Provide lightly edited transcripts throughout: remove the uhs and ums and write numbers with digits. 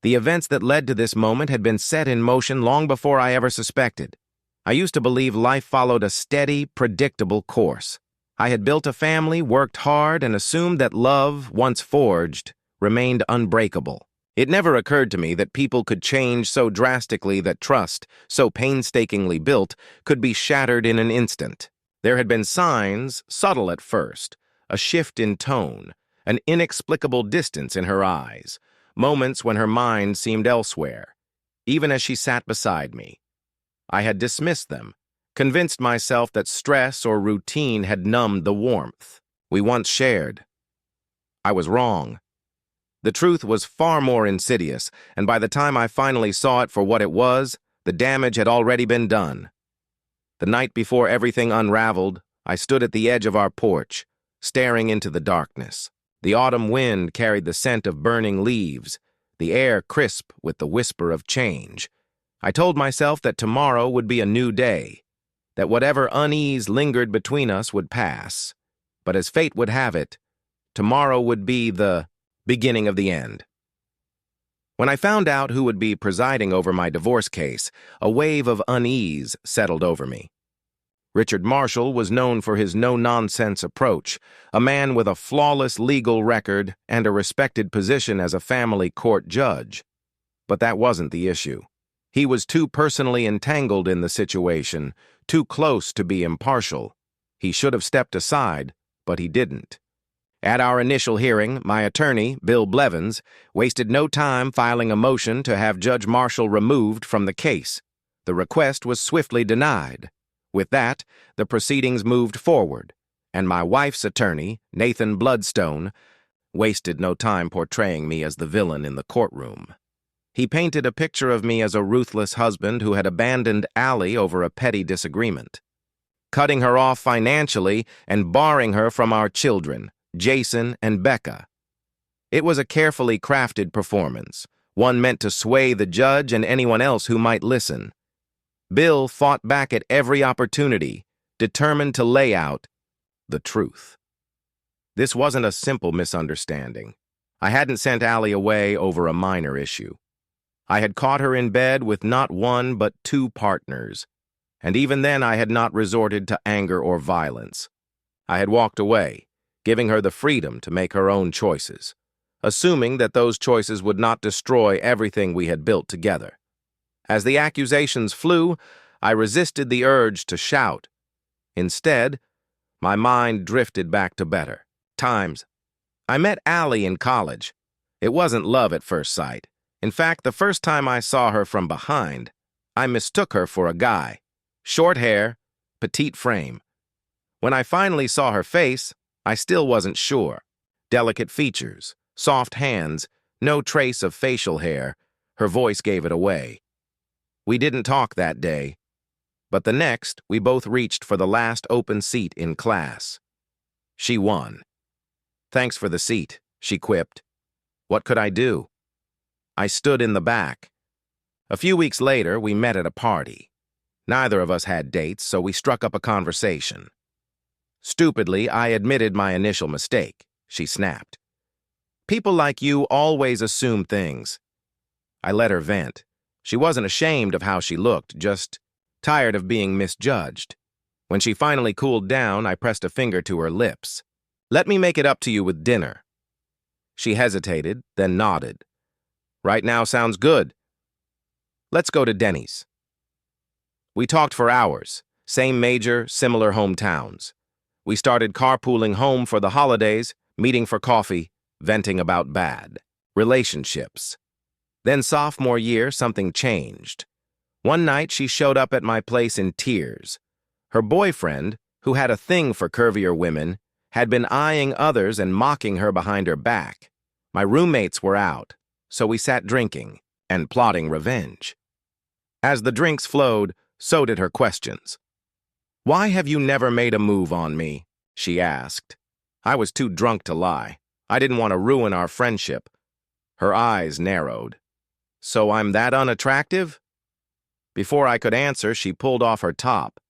The events that led to this moment had been set in motion long before I ever suspected. I used to believe life followed a steady, predictable course. I had built a family, worked hard, and assumed that love, once forged, remained unbreakable. It never occurred to me that people could change so drastically that trust, so painstakingly built, could be shattered in an instant. There had been signs, subtle at first, a shift in tone, an inexplicable distance in her eyes, moments when her mind seemed elsewhere, even as she sat beside me. I had dismissed them, convinced myself that stress or routine had numbed the warmth we once shared. I was wrong. The truth was far more insidious, and by the time I finally saw it for what it was, the damage had already been done. The night before everything unraveled, I stood at the edge of our porch, staring into the darkness. The autumn wind carried the scent of burning leaves, the air crisp with the whisper of change. I told myself that tomorrow would be a new day, that whatever unease lingered between us would pass. But as fate would have it, tomorrow would be the beginning of the end. When I found out who would be presiding over my divorce case, a wave of unease settled over me. Richard Marshall was known for his no-nonsense approach, a man with a flawless legal record and a respected position as a family court judge. But that wasn't the issue. He was too personally entangled in the situation, too close to be impartial. He should have stepped aside, but he didn't. At our initial hearing, my attorney, Bill Blevins, wasted no time filing a motion to have Judge Marshall removed from the case. The request was swiftly denied. With that, the proceedings moved forward, and my wife's attorney, Nathan Bloodstone, wasted no time portraying me as the villain in the courtroom. He painted a picture of me as a ruthless husband who had abandoned Allie over a petty disagreement, cutting her off financially and barring her from our children, Jason and Becca. It was a carefully crafted performance, one meant to sway the judge and anyone else who might listen. Bill fought back at every opportunity, determined to lay out the truth. This wasn't a simple misunderstanding. I hadn't sent Allie away over a minor issue. I had caught her in bed with not one but two partners, and even then I had not resorted to anger or violence. I had walked away, giving her the freedom to make her own choices, assuming that those choices would not destroy everything we had built together. As the accusations flew, I resisted the urge to shout. Instead, my mind drifted back to better times. I met Allie in college. It wasn't love at first sight. In fact, the first time I saw her from behind, I mistook her for a guy. Short hair, petite frame. When I finally saw her face, I still wasn't sure. Delicate features, soft hands, no trace of facial hair. Her voice gave it away. We didn't talk that day, but the next, we both reached for the last open seat in class. She won. "Thanks for the seat," she quipped. What could I do? I stood in the back. A few weeks later, we met at a party. Neither of us had dates, so we struck up a conversation. Stupidly, I admitted my initial mistake, she snapped. "People like you always assume things." I let her vent. She wasn't ashamed of how she looked, just tired of being misjudged. When she finally cooled down, I pressed a finger to her lips. "Let me make it up to you with dinner." She hesitated, then nodded. "Right now sounds good. Let's go to Denny's." We talked for hours, same major, similar hometowns. We started carpooling home for the holidays, meeting for coffee, venting about bad relationships. Then sophomore year, something changed. One night, she showed up at my place in tears. Her boyfriend, who had a thing for curvier women, had been eyeing others and mocking her behind her back. My roommates were out, so we sat drinking and plotting revenge. As the drinks flowed, so did her questions. "Why have you never made a move on me?" she asked. I was too drunk to lie. I didn't want to ruin our friendship. Her eyes narrowed. "So I'm that unattractive?" Before I could answer, she pulled off her top.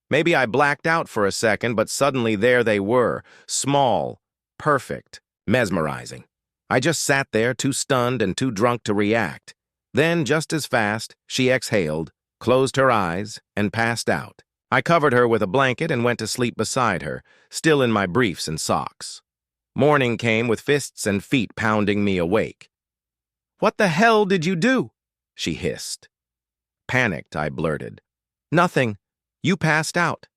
Maybe I blacked out for a second, but suddenly there they were, small, perfect, mesmerizing. I just sat there, too stunned and too drunk to react. Then, just as fast, she exhaled, closed her eyes, and passed out. I covered her with a blanket and went to sleep beside her, still in my briefs and socks. Morning came with fists and feet pounding me awake. "What the hell did you do?" she hissed. Panicked, I blurted. "Nothing. You passed out."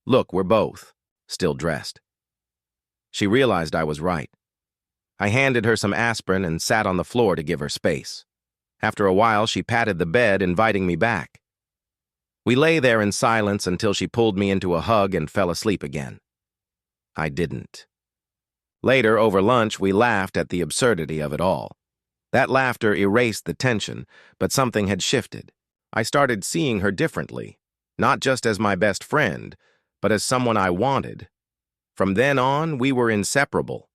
"Look, we're both still dressed." She realized I was right. I handed her some aspirin and sat on the floor to give her space. After a while, she patted the bed, inviting me back. We lay there in silence until she pulled me into a hug and fell asleep again. I didn't. Later, over lunch, we laughed at the absurdity of it all. That laughter erased the tension, but something had shifted. I started seeing her differently, not just as my best friend, but as someone I wanted. From then on, we were inseparable.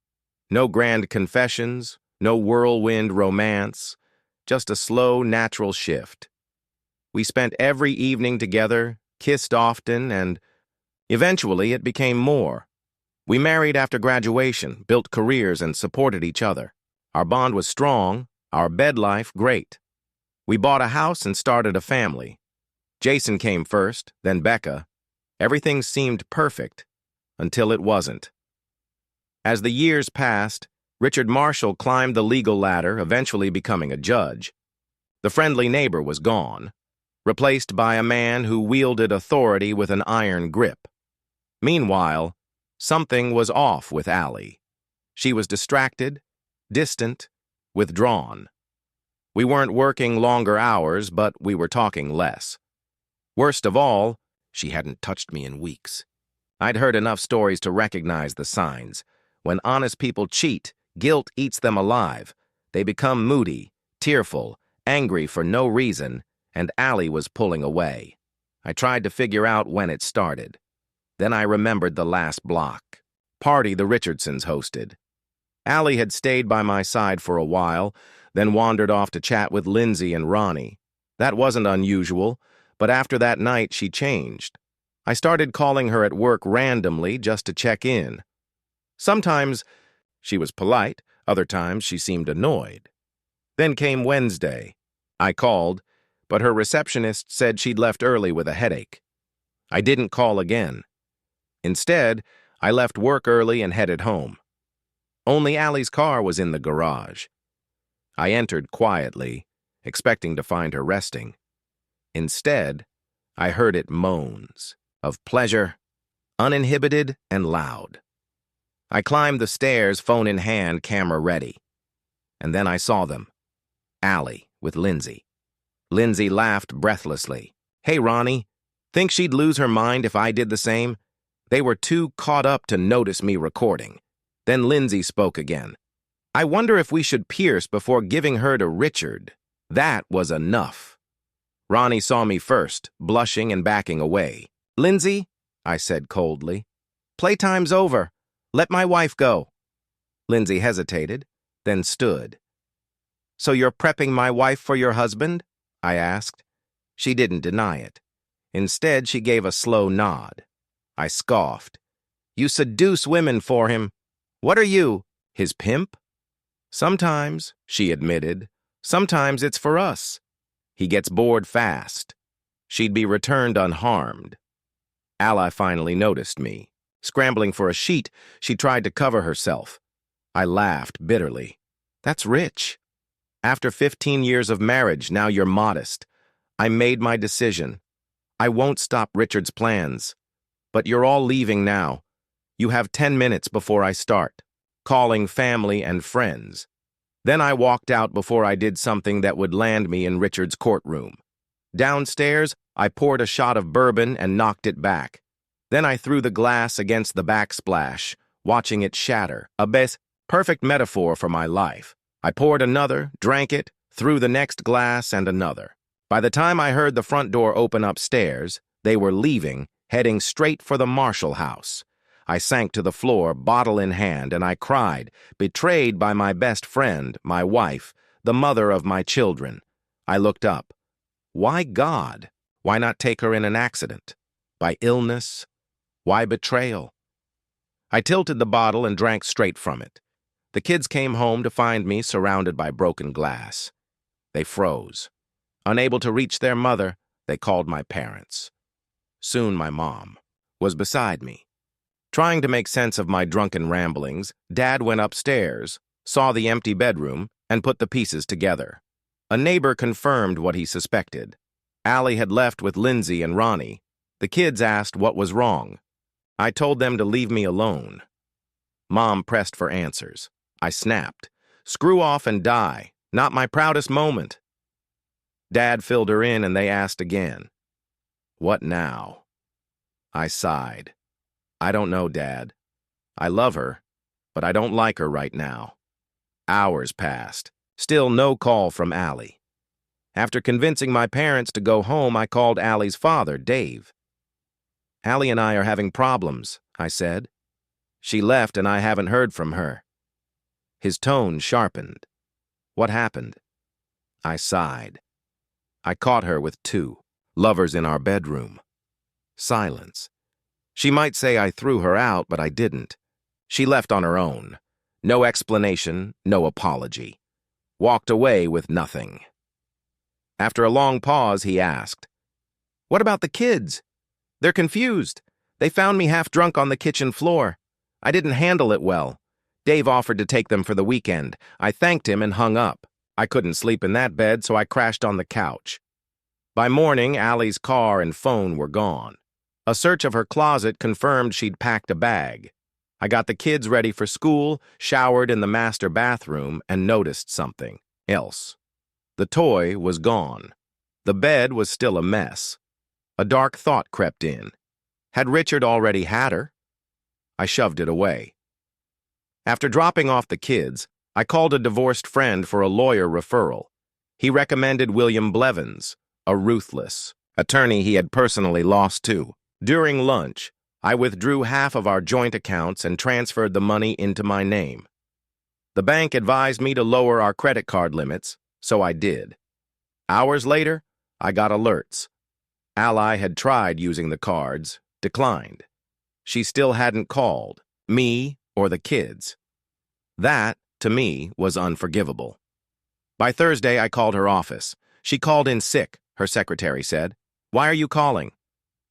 No grand confessions, no whirlwind romance, just a slow, natural shift. We spent every evening together, kissed often, and eventually it became more. We married after graduation, built careers, and supported each other. Our bond was strong, our bed life great. We bought a house and started a family. Jason came first, then Becca. Everything seemed perfect, until it wasn't. As the years passed, Richard Marshall climbed the legal ladder, eventually becoming a judge. The friendly neighbor was gone, replaced by a man who wielded authority with an iron grip. Meanwhile, something was off with Allie. She was distracted, distant, withdrawn. We weren't working longer hours, but we were talking less. Worst of all, she hadn't touched me in weeks. I'd heard enough stories to recognize the signs. When honest people cheat, guilt eats them alive. They become moody, tearful, angry for no reason, and Allie was pulling away. I tried to figure out when it started. Then I remembered the last block. Party the Richardsons hosted. Allie had stayed by my side for a while, then wandered off to chat with Lindsay and Ronnie. That wasn't unusual, but after that night she changed. I started calling her at work randomly just to check in. Sometimes she was polite, other times she seemed annoyed. Then came Wednesday. I called, but her receptionist said she'd left early with a headache. I didn't call again. Instead, I left work early and headed home. Only Allie's car was in the garage. I entered quietly, expecting to find her resting. Instead, I heard it moans, of pleasure, uninhibited and loud. I climbed the stairs, phone in hand, camera ready. And then I saw them. Allie with Lindsay. Lindsay laughed breathlessly. "Hey, Ronnie, think she'd lose her mind if I did the same?" They were too caught up to notice me recording. Then Lindsay spoke again. "I wonder if we should pierce before giving her to Richard." That was enough. Ronnie saw me first, blushing and backing away. "Lindsay," I said coldly, "playtime's over. Let my wife go." Lindsay hesitated, then stood. "So you're prepping my wife for your husband?" I asked. She didn't deny it. Instead, she gave a slow nod. I scoffed. "You seduce women for him. What are you, his pimp?" "Sometimes," she admitted. "Sometimes it's for us. He gets bored fast. She'd be returned unharmed." Allie finally noticed me. Scrambling for a sheet, she tried to cover herself. I laughed bitterly. "That's rich. After 15 years of marriage, now you're modest. I made my decision. I won't stop Richard's plans. But you're all leaving now. You have 10 minutes before I start, calling family and friends." Then I walked out before I did something that would land me in Richard's courtroom. Downstairs, I poured a shot of bourbon and knocked it back. Then I threw the glass against the backsplash, watching it shatter, a perfect metaphor for my life. I poured another, drank it, threw the next glass and another. By the time I heard the front door open upstairs, they were leaving, heading straight for the Marshall house. I sank to the floor, bottle in hand, and I cried, betrayed by my best friend, my wife, the mother of my children. I looked up. Why God? Why not take her in an accident? By illness? Why betrayal? I tilted the bottle and drank straight from it. The kids came home to find me surrounded by broken glass. They froze. Unable to reach their mother, they called my parents. Soon my mom was beside me. Trying to make sense of my drunken ramblings, Dad went upstairs, saw the empty bedroom, and put the pieces together. A neighbor confirmed what he suspected. Allie had left with Lindsay and Ronnie. The kids asked what was wrong. I told them to leave me alone. Mom pressed for answers. I snapped. Screw off and die. Not my proudest moment. Dad filled her in and they asked again. What now? I sighed. I don't know, Dad. I love her, but I don't like her right now. Hours passed. Still no call from Allie. After convincing my parents to go home, I called Allie's father, Dave. Allie and I are having problems, I said. She left and I haven't heard from her. His tone sharpened. What happened? I sighed. I caught her with 2 lovers in our bedroom. Silence. She might say I threw her out, but I didn't. She left on her own. No explanation, no apology. Walked away with nothing. After a long pause, he asked, "What about the kids? They're confused. They found me half drunk on the kitchen floor. I didn't handle it well. Dave offered to take them for the weekend. I thanked him and hung up. I couldn't sleep in that bed, so I crashed on the couch." By morning, Allie's car and phone were gone. A search of her closet confirmed she'd packed a bag. I got the kids ready for school, showered in the master bathroom, and noticed something else. The toy was gone. The bed was still a mess. A dark thought crept in. Had Richard already had her? I shoved it away. After dropping off the kids, I called a divorced friend for a lawyer referral. He recommended William Blevins, a ruthless attorney he had personally lost to. During lunch, I withdrew half of our joint accounts and transferred the money into my name. The bank advised me to lower our credit card limits, so I did. Hours later, I got alerts. Ally had tried using the cards, declined. She still hadn't called, me or the kids. That, to me, was unforgivable. By Thursday, I called her office. She called in sick, her secretary said. "Why are you calling?"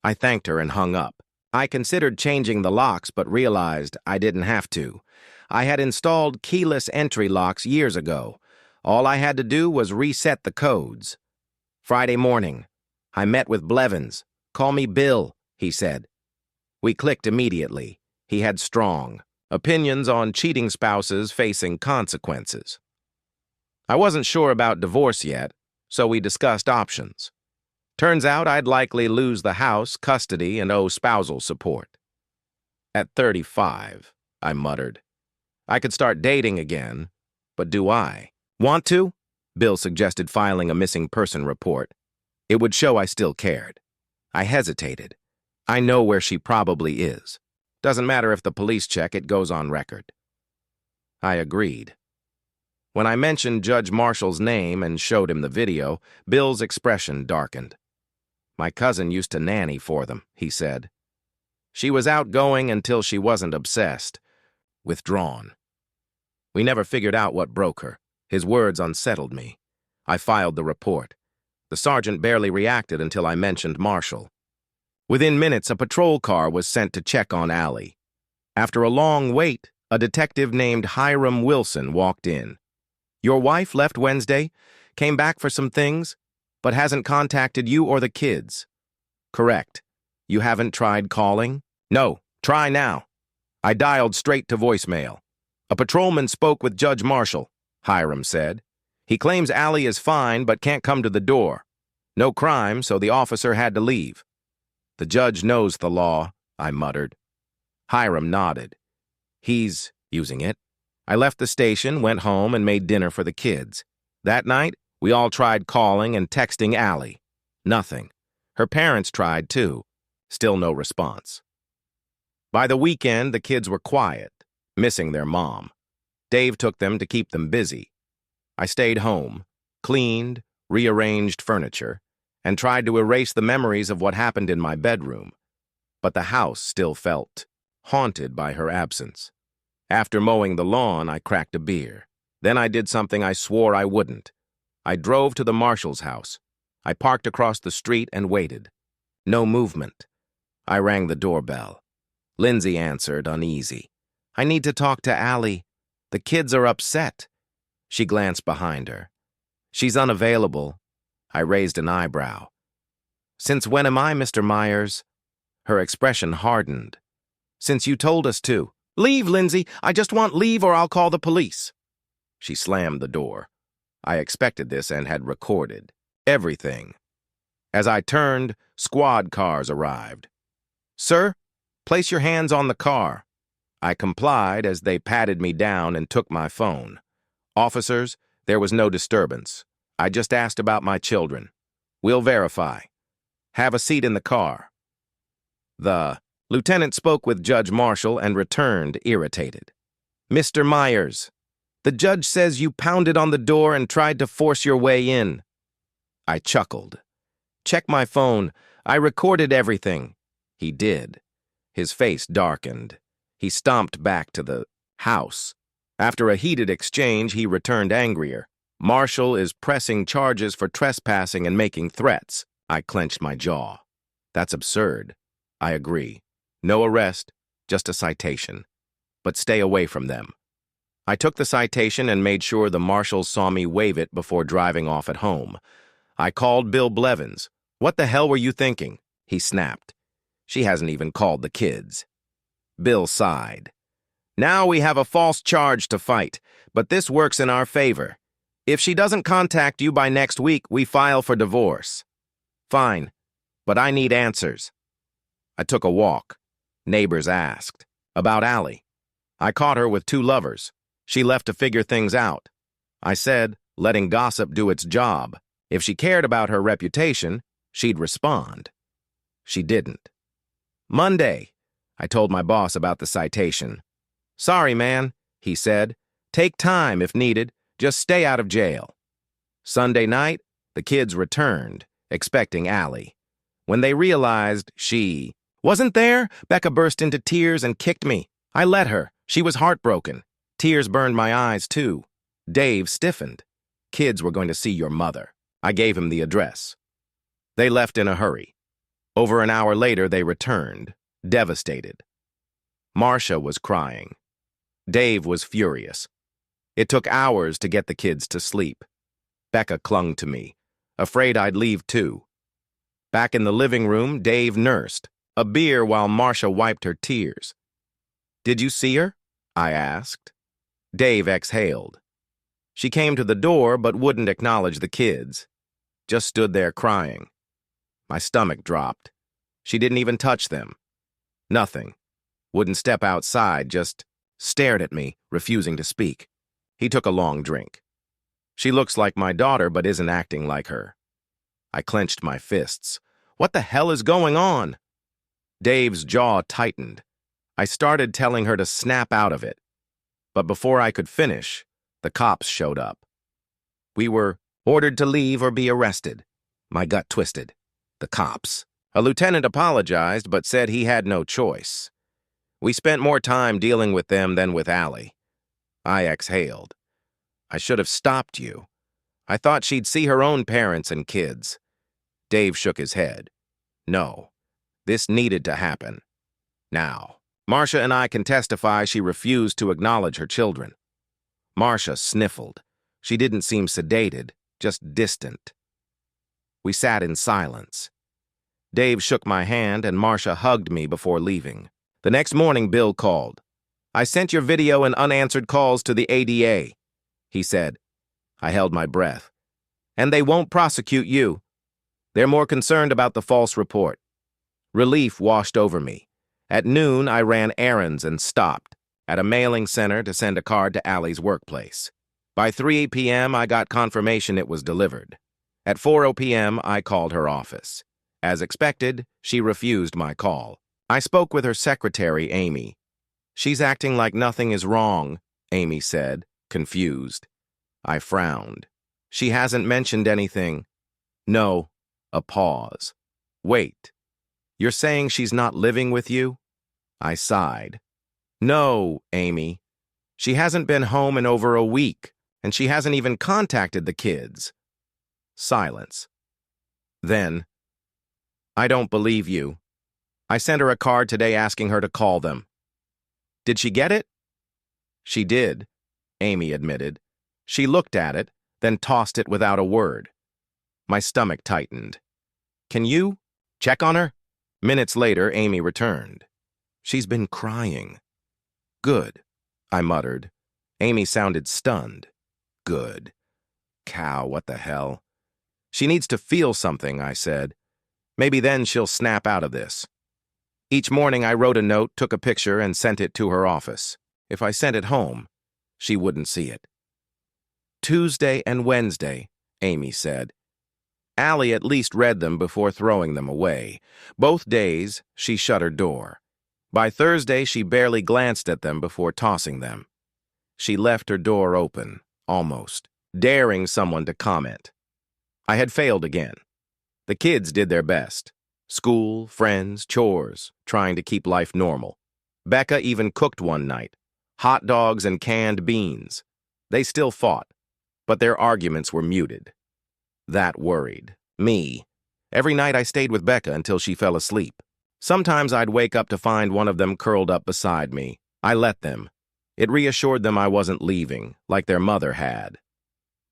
I thanked her and hung up. I considered changing the locks but realized I didn't have to. I had installed keyless entry locks years ago. All I had to do was reset the codes. Friday morning, I met with Blevins. "Call me Bill," he said. We clicked immediately. He had strong opinions on cheating spouses facing consequences. I wasn't sure about divorce yet, so we discussed options. Turns out I'd likely lose the house, custody, and owe spousal support. At 35, I muttered. I could start dating again, but do I? Want to? Bill suggested filing a missing person report. It would show I still cared. I hesitated. I know where she probably is. Doesn't matter if the police check, it goes on record. I agreed. When I mentioned Judge Marshall's name and showed him the video, Bill's expression darkened. My cousin used to nanny for them, he said. She was outgoing until she wasn't obsessed. Withdrawn. We never figured out what broke her. His words unsettled me. I filed the report. The sergeant barely reacted until I mentioned Marshall. Within minutes, a patrol car was sent to check on Allie. After a long wait, a detective named Hiram Wilson walked in. "Your wife left Wednesday, came back for some things, but hasn't contacted you or the kids." "Correct. You haven't tried calling?" "No, try now." I dialed straight to voicemail. "A patrolman spoke with Judge Marshall," Hiram said. "He claims Allie is fine but can't come to the door. No crime, so the officer had to leave." "The judge knows the law," I muttered. Hiram nodded. "He's using it." I left the station, went home, and made dinner for the kids. That night, we all tried calling and texting Allie. Nothing. Her parents tried, too. Still no response. By the weekend, the kids were quiet, missing their mom. Dave took them to keep them busy. I stayed home, cleaned, rearranged furniture, and tried to erase the memories of what happened in my bedroom. But the house still felt haunted by her absence. After mowing the lawn, I cracked a beer. Then I did something I swore I wouldn't. I drove to the marshal's house. I parked across the street and waited. No movement. I rang the doorbell. Lindsay answered, uneasy. I need to talk to Allie. The kids are upset. She glanced behind her. She's unavailable. I raised an eyebrow. Since when am I, Mr. Myers? Her expression hardened. Since you told us to. Leave, Lindsay. I just want leave or I'll call the police. She slammed the door. I expected this and had recorded everything. As I turned, squad cars arrived. Sir, place your hands on the car. I complied as they patted me down and took my phone. Officers, there was no disturbance. I just asked about my children. We'll verify. Have a seat in the car. The lieutenant spoke with Judge Marshall and returned irritated. Mr. Myers, the judge says you pounded on the door and tried to force your way in. I chuckled. Check my phone. I recorded everything. He did. His face darkened. He stomped back to the house. After a heated exchange, he returned angrier. Marshall is pressing charges for trespassing and making threats. I clenched my jaw. That's absurd. I agree. No arrest, just a citation. But stay away from them. I took the citation and made sure the marshals saw me wave it before driving off at home. I called Bill Blevins. What the hell were you thinking? He snapped. She hasn't even called the kids. Bill sighed. Now we have a false charge to fight, but this works in our favor. If she doesn't contact you by next week, we file for divorce. Fine, but I need answers. I took a walk. Neighbors asked. About Allie. I caught her with 2 lovers. She left to figure things out. I said, letting gossip do its job. If she cared about her reputation, she'd respond. She didn't. Monday, I told my boss about the citation. Sorry, man, he said. Take time if needed. Just stay out of jail. Sunday night, the kids returned, expecting Allie. When they realized she wasn't there, Becca burst into tears and kicked me. I let her. She was heartbroken. Tears burned my eyes, too. Dave stiffened. Kids were going to see your mother. I gave him the address. They left in a hurry. Over an hour later, they returned, devastated. Marcia was crying. Dave was furious. It took hours to get the kids to sleep. Becca clung to me, afraid I'd leave too. Back in the living room, Dave nursed, a beer while Marcia wiped her tears. Did you see her? I asked. Dave exhaled. She came to the door but wouldn't acknowledge the kids. Just stood there crying. My stomach dropped. She didn't even touch them. Nothing. Wouldn't step outside, just stared at me, refusing to speak. He took a long drink. She looks like my daughter but isn't acting like her. I clenched my fists. What the hell is going on? Dave's jaw tightened. I started telling her to snap out of it. But before I could finish, the cops showed up. We were ordered to leave or be arrested. My gut twisted. The cops. A lieutenant apologized but said he had no choice. We spent more time dealing with them than with Allie. I exhaled. I should have stopped you. I thought she'd see her own parents and kids. Dave shook his head. No, this needed to happen. Now, Marcia and I can testify she refused to acknowledge her children. Marcia sniffled. She didn't seem sedated, just distant. We sat in silence. Dave shook my hand and Marcia hugged me before leaving. The next morning, Bill called. I sent your video and unanswered calls to the ADA, he said. I held my breath. And they won't prosecute you. They're more concerned about the false report. Relief washed over me. At noon, I ran errands and stopped at a mailing center to send a card to Allie's workplace. By 3 p.m., I got confirmation it was delivered. At 4 p.m., I called her office. As expected, she refused my call. I spoke with her secretary, Amy. She's acting like nothing is wrong, Amy said, confused. I frowned. She hasn't mentioned anything. No. A pause. Wait. You're saying she's not living with you? I sighed. No, Amy. She hasn't been home in over a week, and she hasn't even contacted the kids. Silence. Then, I don't believe you. I sent her a card today asking her to call them. Did she get it? She did, Amy admitted. She looked at it, then tossed it without a word. My stomach tightened. Can you check on her? Minutes later, Amy returned. She's been crying. Good, I muttered. Amy sounded stunned. Good. Cow, what the hell? She needs to feel something, I said. Maybe then she'll snap out of this. Each morning I wrote a note, took a picture, and sent it to her office. If I sent it home, she wouldn't see it. Tuesday and Wednesday, Amy said. Allie at least read them before throwing them away. Both days, she shut her door. By Thursday, she barely glanced at them before tossing them. She left her door open, almost, daring someone to comment. I had failed again. The kids did their best. School, friends, chores, trying to keep life normal. Becca even cooked one night. Hot dogs and canned beans. They still fought, but their arguments were muted. That worried me. Every night I stayed with Becca until she fell asleep. Sometimes I'd wake up to find one of them curled up beside me. I let them. It reassured them I wasn't leaving, like their mother had.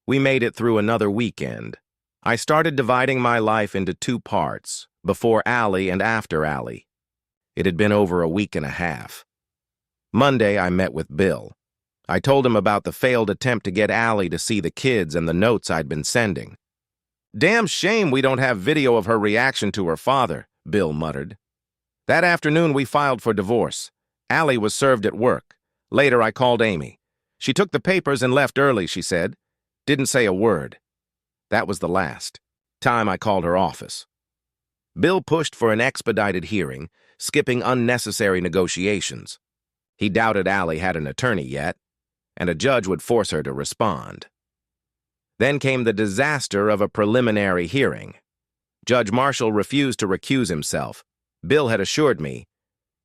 We made it through another weekend. I started dividing my life into two parts, before Allie and after Allie. It had been over a week and a half. Monday, I met with Bill. I told him about the failed attempt to get Allie to see the kids and the notes I'd been sending. Damn shame we don't have video of her reaction to her father, Bill muttered. That afternoon, we filed for divorce. Allie was served at work. Later, I called Amy. She took the papers and left early, she said. Didn't say a word. That was the last time I called her office. Bill pushed for an expedited hearing, skipping unnecessary negotiations. He doubted Allie had an attorney yet, and a judge would force her to respond. Then came the disaster of a preliminary hearing. Judge Marshall refused to recuse himself. Bill had assured me,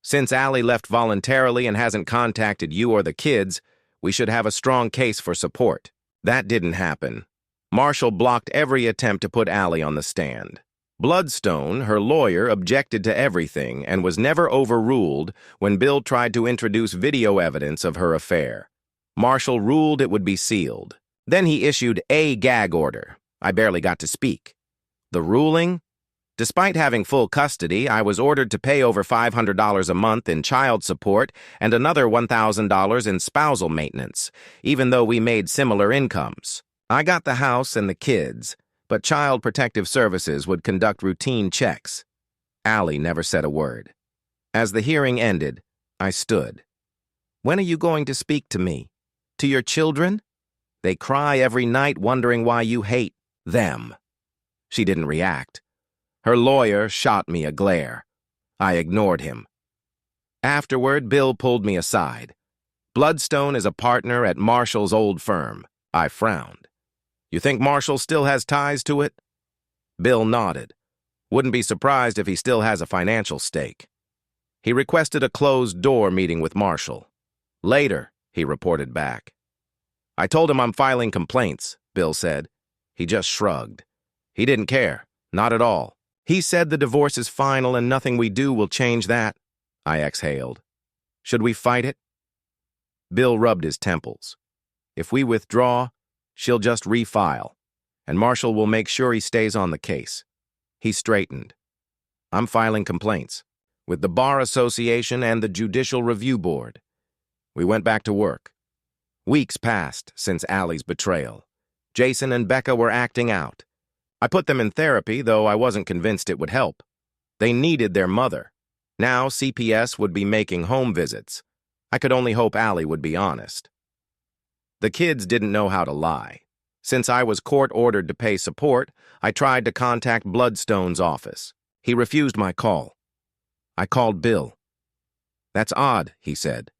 since Allie left voluntarily and hasn't contacted you or the kids, we should have a strong case for support. That didn't happen. Marshall blocked every attempt to put Allie on the stand. Bloodstone, her lawyer, objected to everything and was never overruled when Bill tried to introduce video evidence of her affair. Marshall ruled it would be sealed. Then he issued a gag order. I barely got to speak. The ruling? Despite having full custody, I was ordered to pay over $500 a month in child support and another $1,000 in spousal maintenance, even though we made similar incomes. I got the house and the kids, but Child Protective Services would conduct routine checks. Allie never said a word. As the hearing ended, I stood. When are you going to speak to me? To your children? They cry every night wondering why you hate them. She didn't react. Her lawyer shot me a glare. I ignored him. Afterward, Bill pulled me aside. Bloodstone is a partner at Marshall's old firm. I frowned. You think Marshall still has ties to it? Bill nodded. Wouldn't be surprised if he still has a financial stake. He requested a closed-door meeting with Marshall. Later, he reported back. I told him I'm filing complaints, Bill said. He just shrugged. He didn't care. Not at all. He said the divorce is final and nothing we do will change that. I exhaled. Should we fight it? Bill rubbed his temples. If we withdraw, she'll just refile, and Marshall will make sure he stays on the case. He straightened. I'm filing complaints with the Bar Association and the Judicial Review Board. We went back to work. Weeks passed since Allie's betrayal. Jason and Becca were acting out. I put them in therapy, though I wasn't convinced it would help. They needed their mother. Now CPS would be making home visits. I could only hope Allie would be honest. The kids didn't know how to lie. Since I was court-ordered to pay support, I tried to contact Bloodstone's office. He refused my call. I called Bill. That's odd, he said.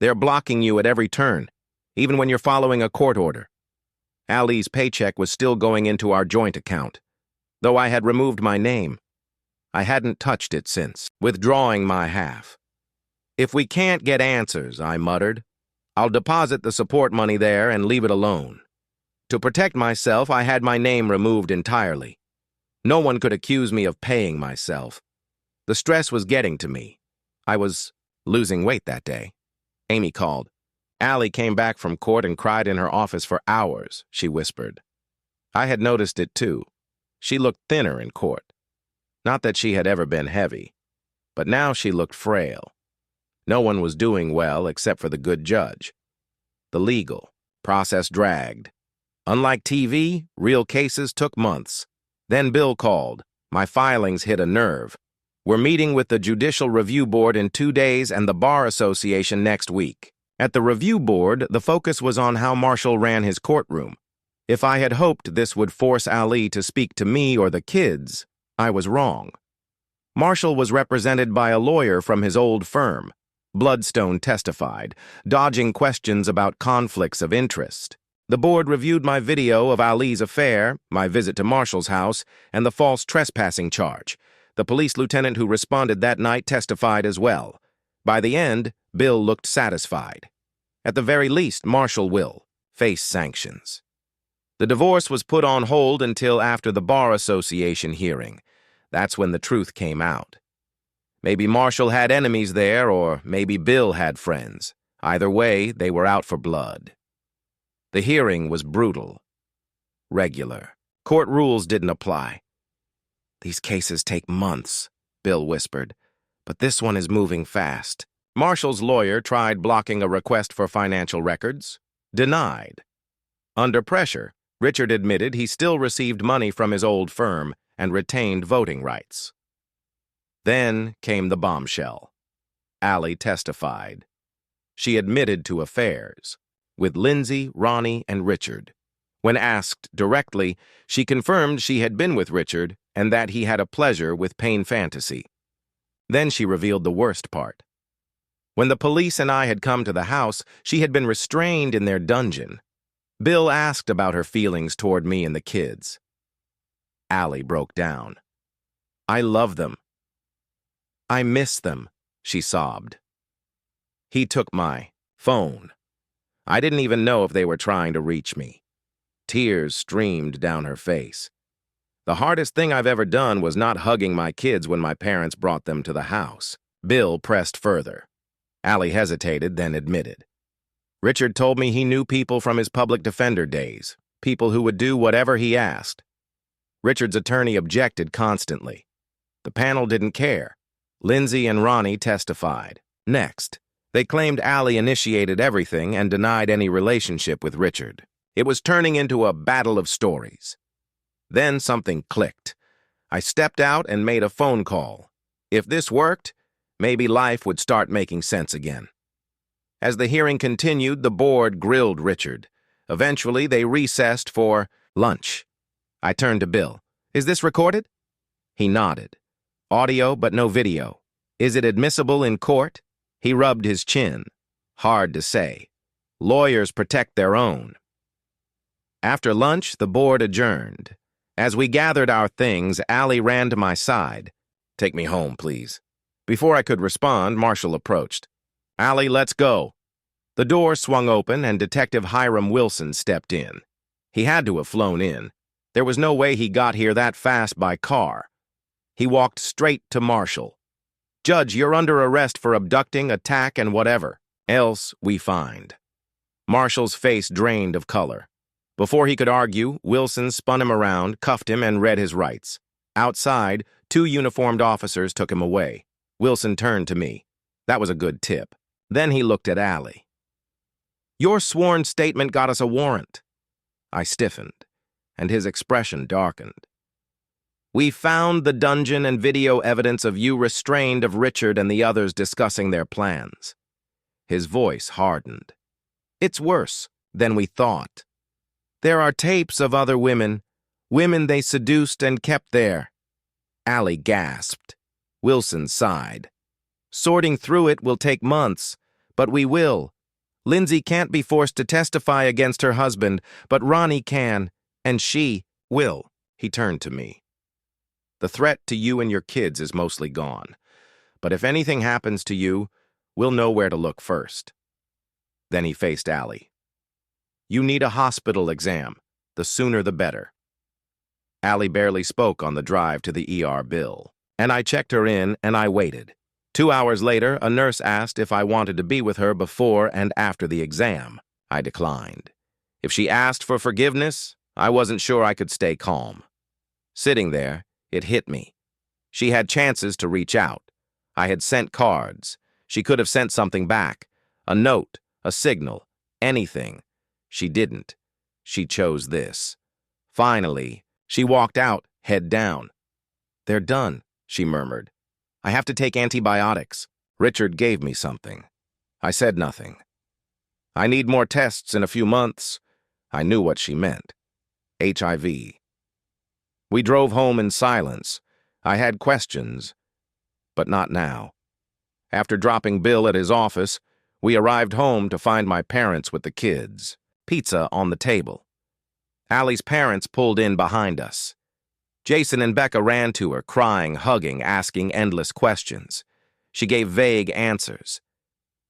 They're blocking you at every turn, even when you're following a court order. Allie's paycheck was still going into our joint account, though I had removed my name. I hadn't touched it since, withdrawing my half. If we can't get answers, I muttered, I'll deposit the support money there and leave it alone. To protect myself, I had my name removed entirely. No one could accuse me of paying myself. The stress was getting to me. I was losing weight that day. Amy called. Allie came back from court and cried in her office for hours, she whispered. I had noticed it too. She looked thinner in court. Not that she had ever been heavy, but now she looked frail. No one was doing well except for the good judge. The legal process dragged. Unlike TV, real cases took months. Then Bill called. My filings hit a nerve. We're meeting with the Judicial Review Board in 2 days and the Bar Association next week. At the review board, the focus was on how Marshall ran his courtroom. If I had hoped this would force Ali to speak to me or the kids, I was wrong. Marshall was represented by a lawyer from his old firm. Bloodstone testified, dodging questions about conflicts of interest. The board reviewed my video of Ali's affair, my visit to Marshall's house, and the false trespassing charge. The police lieutenant who responded that night testified as well. By the end, Bill looked satisfied. At the very least, Marshall will face sanctions. The divorce was put on hold until after the Bar Association hearing. That's when the truth came out. Maybe Marshall had enemies there, or maybe Bill had friends. Either way, they were out for blood. The hearing was brutal. Regular. Court rules didn't apply. These cases take months, Bill whispered, but this one is moving fast. Marshall's lawyer tried blocking a request for financial records. Denied. Under pressure, Richard admitted he still received money from his old firm and retained voting rights. Then came the bombshell. Ali testified. She admitted to affairs with Lindsay, Ronnie, and Richard. When asked directly, she confirmed she had been with Richard and that he had a pleasure with Pain Fantasy. Then she revealed the worst part. When the police and I had come to the house, she had been restrained in their dungeon. Bill asked about her feelings toward me and the kids. Ali broke down. I love them. I miss them, she sobbed. He took my phone. I didn't even know if they were trying to reach me. Tears streamed down her face. The hardest thing I've ever done was not hugging my kids when my parents brought them to the house. Bill pressed further. Ali hesitated, then admitted. Richard told me he knew people from his public defender days, people who would do whatever he asked. Richard's attorney objected constantly. The panel didn't care. Lindsay and Ronnie testified. Next, they claimed Ali initiated everything and denied any relationship with Richard. It was turning into a battle of stories. Then something clicked. I stepped out and made a phone call. If this worked, maybe life would start making sense again. As the hearing continued, the board grilled Richard. Eventually, they recessed for lunch. I turned to Bill. Is this recorded? He nodded. Audio, but no video. Is it admissible in court? He rubbed his chin. Hard to say. Lawyers protect their own. After lunch, the board adjourned. As we gathered our things, Ali ran to my side. Take me home, please. Before I could respond, Marshall approached. Ali, let's go. The door swung open and Detective Hiram Wilson stepped in. He had to have flown in. There was no way he got here that fast by car. He walked straight to Marshall. Judge, you're under arrest for abducting, attack, and whatever else we find. Marshall's face drained of color. Before he could argue, Wilson spun him around, cuffed him, and read his rights. Outside, 2 uniformed officers took him away. Wilson turned to me. That was a good tip. Then he looked at Ali. Your sworn statement got us a warrant. I stiffened, and his expression darkened. We found the dungeon and video evidence of you restrained of Richard and the others discussing their plans. His voice hardened. It's worse than we thought. There are tapes of other women they seduced and kept there. Ali gasped. Wilson sighed. Sorting through it will take months, but we will. Lindsay can't be forced to testify against her husband, but Ronnie can, and she will. He turned to me. The threat to you and your kids is mostly gone, but if anything happens to you, we'll know where to look first. Then he faced Allie. "You need a hospital exam. The sooner the better." Allie barely spoke on the drive to the ER bill, and I checked her in and I waited. 2 hours later, a nurse asked if I wanted to be with her before and after the exam. I declined. If she asked for forgiveness, I wasn't sure I could stay calm. Sitting there, it hit me. She had chances to reach out. I had sent cards. She could have sent something back. A note, a signal, anything. She didn't. She chose this. Finally, she walked out, head down. "They're done," she murmured. "I have to take antibiotics. Richard gave me something." I said nothing. "I need more tests in a few months." I knew what she meant. HIV. We drove home in silence. I had questions, but not now. After dropping Bill at his office, we arrived home to find my parents with the kids. Pizza on the table. Allie's parents pulled in behind us. Jason and Becca ran to her, crying, hugging, asking endless questions. She gave vague answers.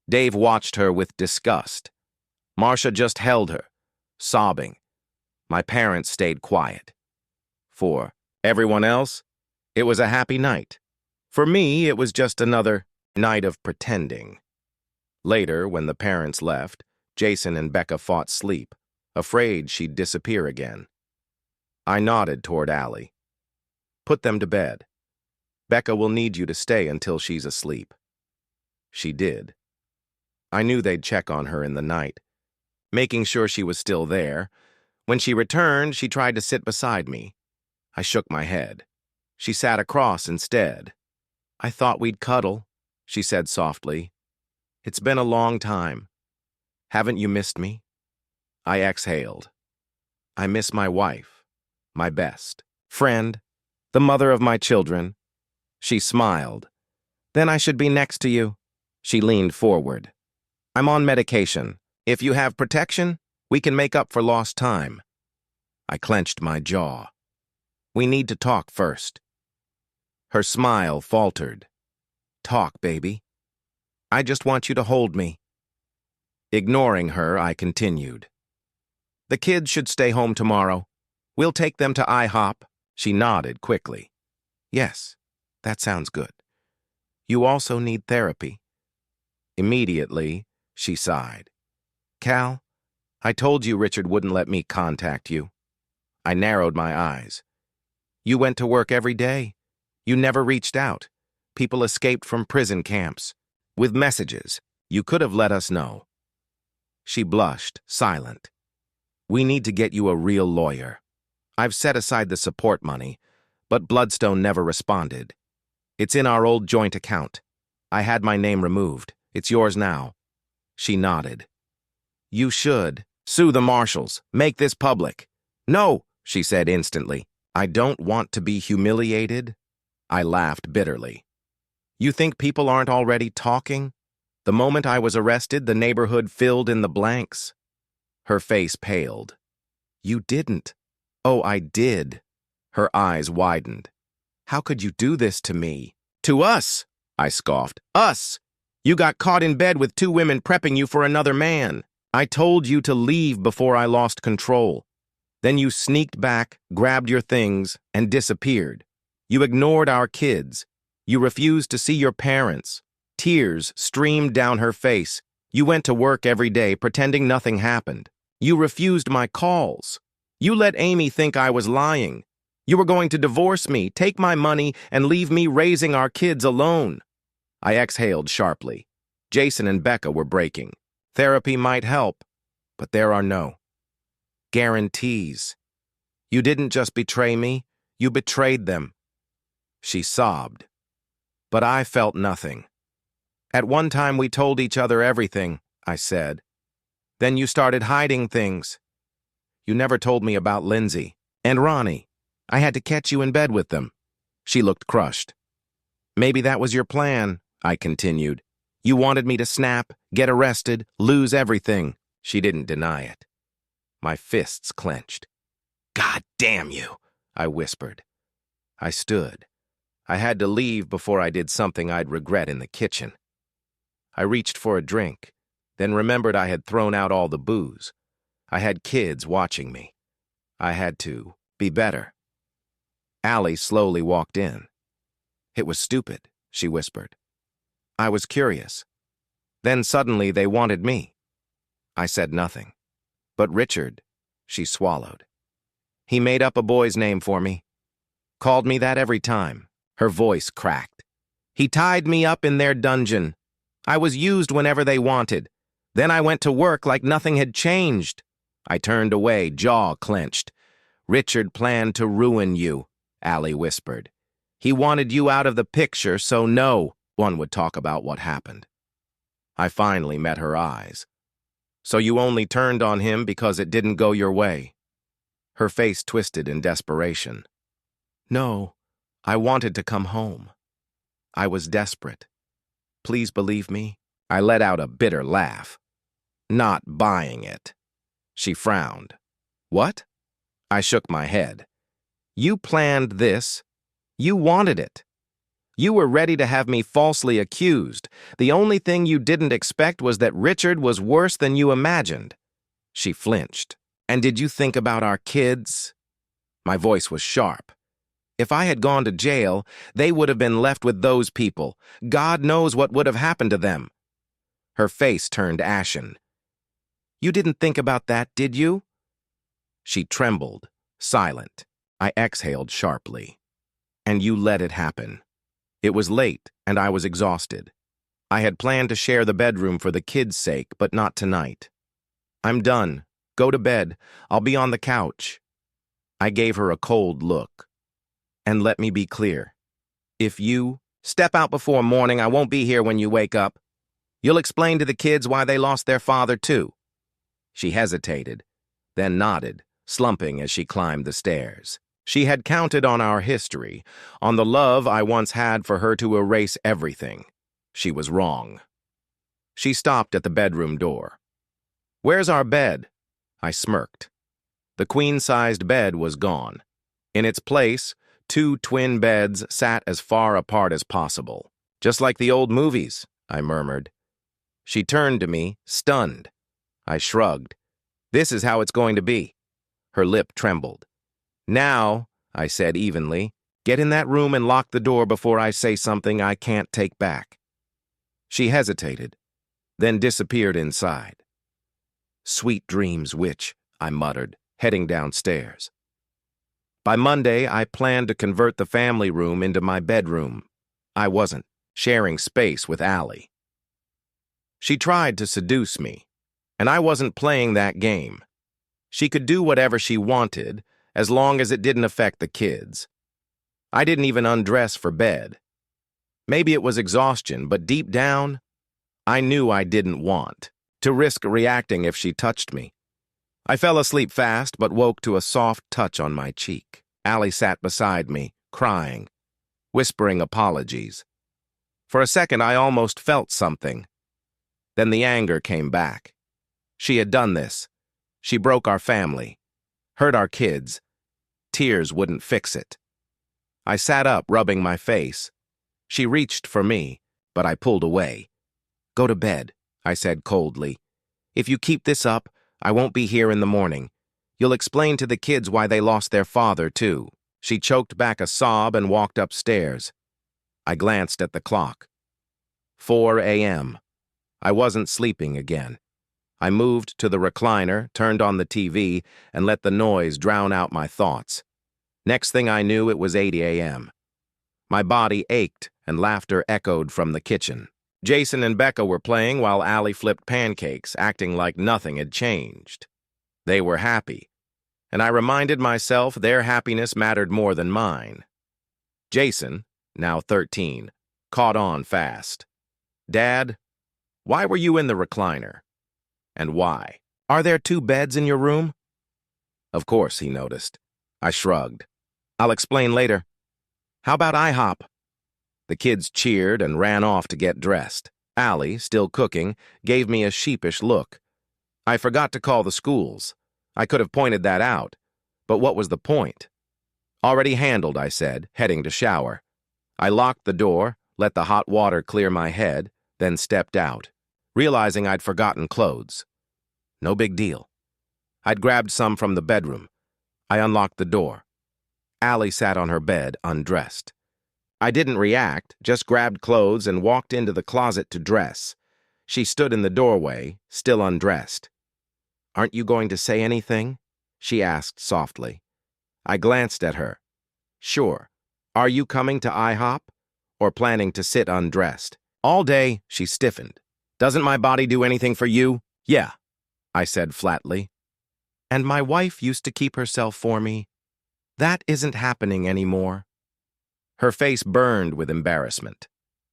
Dave watched her with disgust. Marcia just held her, sobbing. My parents stayed quiet. For everyone else, it was a happy night. For me, it was just another night of pretending. Later, when the parents left, Jason and Becca fought sleep, afraid she'd disappear again. I nodded toward Allie. "Put them to bed. Becca will need you to stay until she's asleep." She did. I knew they'd check on her in the night, making sure she was still there. When she returned, she tried to sit beside me. I shook my head. She sat across instead. "I thought we'd cuddle," she said softly. "It's been a long time. Haven't you missed me?" I exhaled. "I miss my wife, my best friend, the mother of my children." She smiled. "Then I should be next to you." She leaned forward. "I'm on medication. If you have protection, we can make up for lost time." I clenched my jaw. "We need to talk first." Her smile faltered. "Talk, baby. I just want you to hold me." Ignoring her, I continued. "The kids should stay home tomorrow. We'll take them to IHOP." She nodded quickly. "Yes, that sounds good. You also need therapy." Immediately, she sighed. "Cal, I told you Richard wouldn't let me contact you." I narrowed my eyes. "You went to work every day. You never reached out. People escaped from prison camps. With messages. You could have let us know." She blushed, silent. "We need to get you a real lawyer. I've set aside the support money, but Bloodstone never responded. It's in our old joint account. I had my name removed. It's yours now." She nodded. "You should sue the marshals. Make this public." "No," she said instantly. "I don't want to be humiliated." I laughed bitterly. "You think people aren't already talking? The moment I was arrested, the neighborhood filled in the blanks." Her face paled. "You didn't." "Oh, I did." Her eyes widened. "How could you do this to me?" "To us," I scoffed. "Us. You got caught in bed with 2 women prepping you for another man. I told you to leave before I lost control. Then you sneaked back, grabbed your things, and disappeared. You ignored our kids. You refused to see your parents." Tears streamed down her face. "You went to work every day pretending nothing happened. You refused my calls. You let Amy think I was lying. You were going to divorce me, take my money, and leave me raising our kids alone." I exhaled sharply. Jason and Becca were breaking. Therapy might help, but there are no guarantees. "You didn't just betray me, you betrayed them." She sobbed. But I felt nothing. "At one time we told each other everything," I said. "Then you started hiding things. You never told me about Lindsay and Ronnie. I had to catch you in bed with them." She looked crushed. "Maybe that was your plan," I continued. "You wanted me to snap, get arrested, lose everything." She didn't deny it. My fists clenched. "God damn you," I whispered. I stood. I had to leave before I did something I'd regret in the kitchen. I reached for a drink. then remembered I had thrown out all the booze. I had kids watching me. I had to be better. Allie slowly walked in. "It was stupid," she whispered. "I was curious. Then suddenly they wanted me." I said nothing. "But Richard," she swallowed. "He made up a boy's name for me. Called me that every time." Her voice cracked. "He tied me up in their dungeon. I was used whenever they wanted. Then I went to work like nothing had changed." I turned away, jaw clenched. "Richard planned to ruin you," Allie whispered. "He wanted you out of the picture so no one would talk about what happened." I finally met her eyes. "So you only turned on him because it didn't go your way?" Her face twisted in desperation. "No, I wanted to come home. I was desperate. Please believe me." I let out a bitter laugh. "Not buying it." She frowned. "What?" I shook my head. "You planned this. You wanted it. You were ready to have me falsely accused. The only thing you didn't expect was that Richard was worse than you imagined." She flinched. "And did you think about our kids?" My voice was sharp. "If I had gone to jail, they would have been left with those people. God knows what would have happened to them." Her face turned ashen. "You didn't think about that, did you?" She trembled, silent. I exhaled sharply. "And you let it happen." It was late, and I was exhausted. I had planned to share the bedroom for the kids' sake, but not tonight. "I'm done. Go to bed. I'll be on the couch." I gave her a cold look. "And let me be clear. If you step out before morning, I won't be here when you wake up. You'll explain to the kids why they lost their father, too." She hesitated, then nodded, slumping as she climbed the stairs. She had counted on our history, on the love I once had for her to erase everything. She was wrong. She stopped at the bedroom door. "Where's our bed?" I smirked. The queen-sized bed was gone. In its place, 2 twin beds sat as far apart as possible. "Just like the old movies," I murmured. She turned to me, stunned. I shrugged. "This is how it's going to be." Her lip trembled. "Now," I said evenly, "get in that room and lock the door before I say something I can't take back." She hesitated, then disappeared inside. "Sweet dreams, witch," I muttered, heading downstairs. By Monday, I planned to convert the family room into my bedroom. I wasn't sharing space with Allie. She tried to seduce me, and I wasn't playing that game. She could do whatever she wanted, as long as it didn't affect the kids. I didn't even undress for bed. Maybe it was exhaustion, but deep down, I knew I didn't want to risk reacting if she touched me. I fell asleep fast, but woke to a soft touch on my cheek. Allie sat beside me, crying, whispering apologies. For a second, I almost felt something. Then the anger came back. She had done this. She broke our family, hurt our kids. Tears wouldn't fix it. I sat up, rubbing my face. She reached for me, but I pulled away. "Go to bed," I said coldly. "If you keep this up, I won't be here in the morning. You'll explain to the kids why they lost their father, too." She choked back a sob and walked upstairs. I glanced at the clock. 4 a.m. I wasn't sleeping again. I moved to the recliner, turned on the TV, and let the noise drown out my thoughts. Next thing I knew, it was 8 a.m. My body ached, and laughter echoed from the kitchen. Jason and Becca were playing while Allie flipped pancakes, acting like nothing had changed. They were happy, and I reminded myself their happiness mattered more than mine. Jason, now 13, caught on fast. "Dad, why were you in the recliner? And why? Are there 2 beds in your room?" Of course, he noticed. I shrugged. "I'll explain later. How about IHOP?" The kids cheered and ran off to get dressed. Allie, still cooking, gave me a sheepish look. I forgot to call the schools. I could have pointed that out. But what was the point? "Already handled," I said, heading to shower. I locked the door, let the hot water clear my head, then stepped out. realizing I'd forgotten clothes. No big deal. I'd grabbed some from the bedroom. I unlocked the door. Allie sat on her bed, undressed. I didn't react, just grabbed clothes and walked into the closet to dress. She stood in the doorway, still undressed. "Aren't you going to say anything?" she asked softly. I glanced at her. "Sure. Are you coming to IHOP? Or planning to sit undressed?" All day, she stiffened. "Doesn't my body do anything for you?" "Yeah," I said flatly. "And my wife used to keep herself for me. That isn't happening anymore." Her face burned with embarrassment.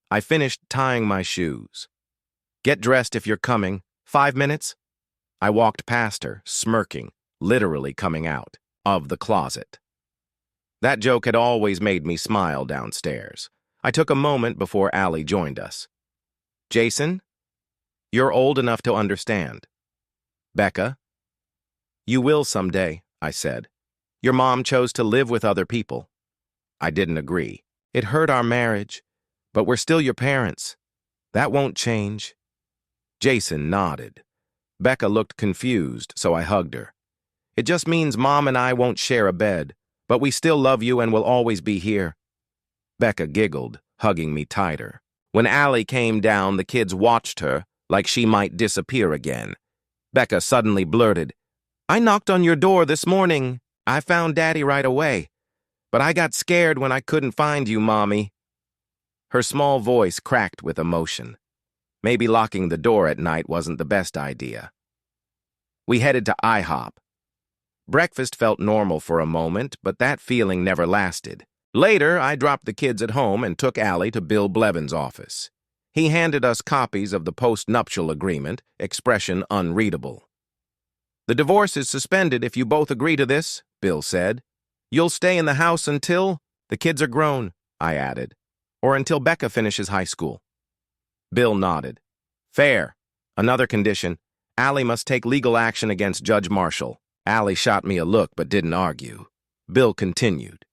I finished tying my shoes. "Get dressed if you're coming. 5 minutes?" I walked past her, smirking, literally coming out of the closet. That joke had always made me smile downstairs. I took a moment before Allie joined us. "Jason, you're old enough to understand." "Becca?" "You will someday," I said. "Your mom chose to live with other people." I didn't agree. "It hurt our marriage, but we're still your parents. That won't change." Jason nodded. Becca looked confused, so I hugged her. "It just means Mom and I won't share a bed, but we still love you and will always be here." Becca giggled, hugging me tighter. When Allie came down, the kids watched her, like she might disappear again. Becca suddenly blurted, "I knocked on your door this morning. I found Daddy right away. But I got scared when I couldn't find you, Mommy." Her small voice cracked with emotion. Maybe locking the door at night wasn't the best idea. We headed to IHOP. Breakfast felt normal for a moment, but that feeling never lasted. Later, I dropped the kids at home and took Allie to Bill Blevins' office. He handed us copies of the post-nuptial agreement, expression unreadable. "The divorce is suspended if you both agree to this," Bill said. "You'll stay in the house until the kids are grown," I added, "or until Becca finishes high school." Bill nodded. "Fair. Another condition. Allie must take legal action against Judge Marshall." Allie shot me a look but didn't argue. Bill continued.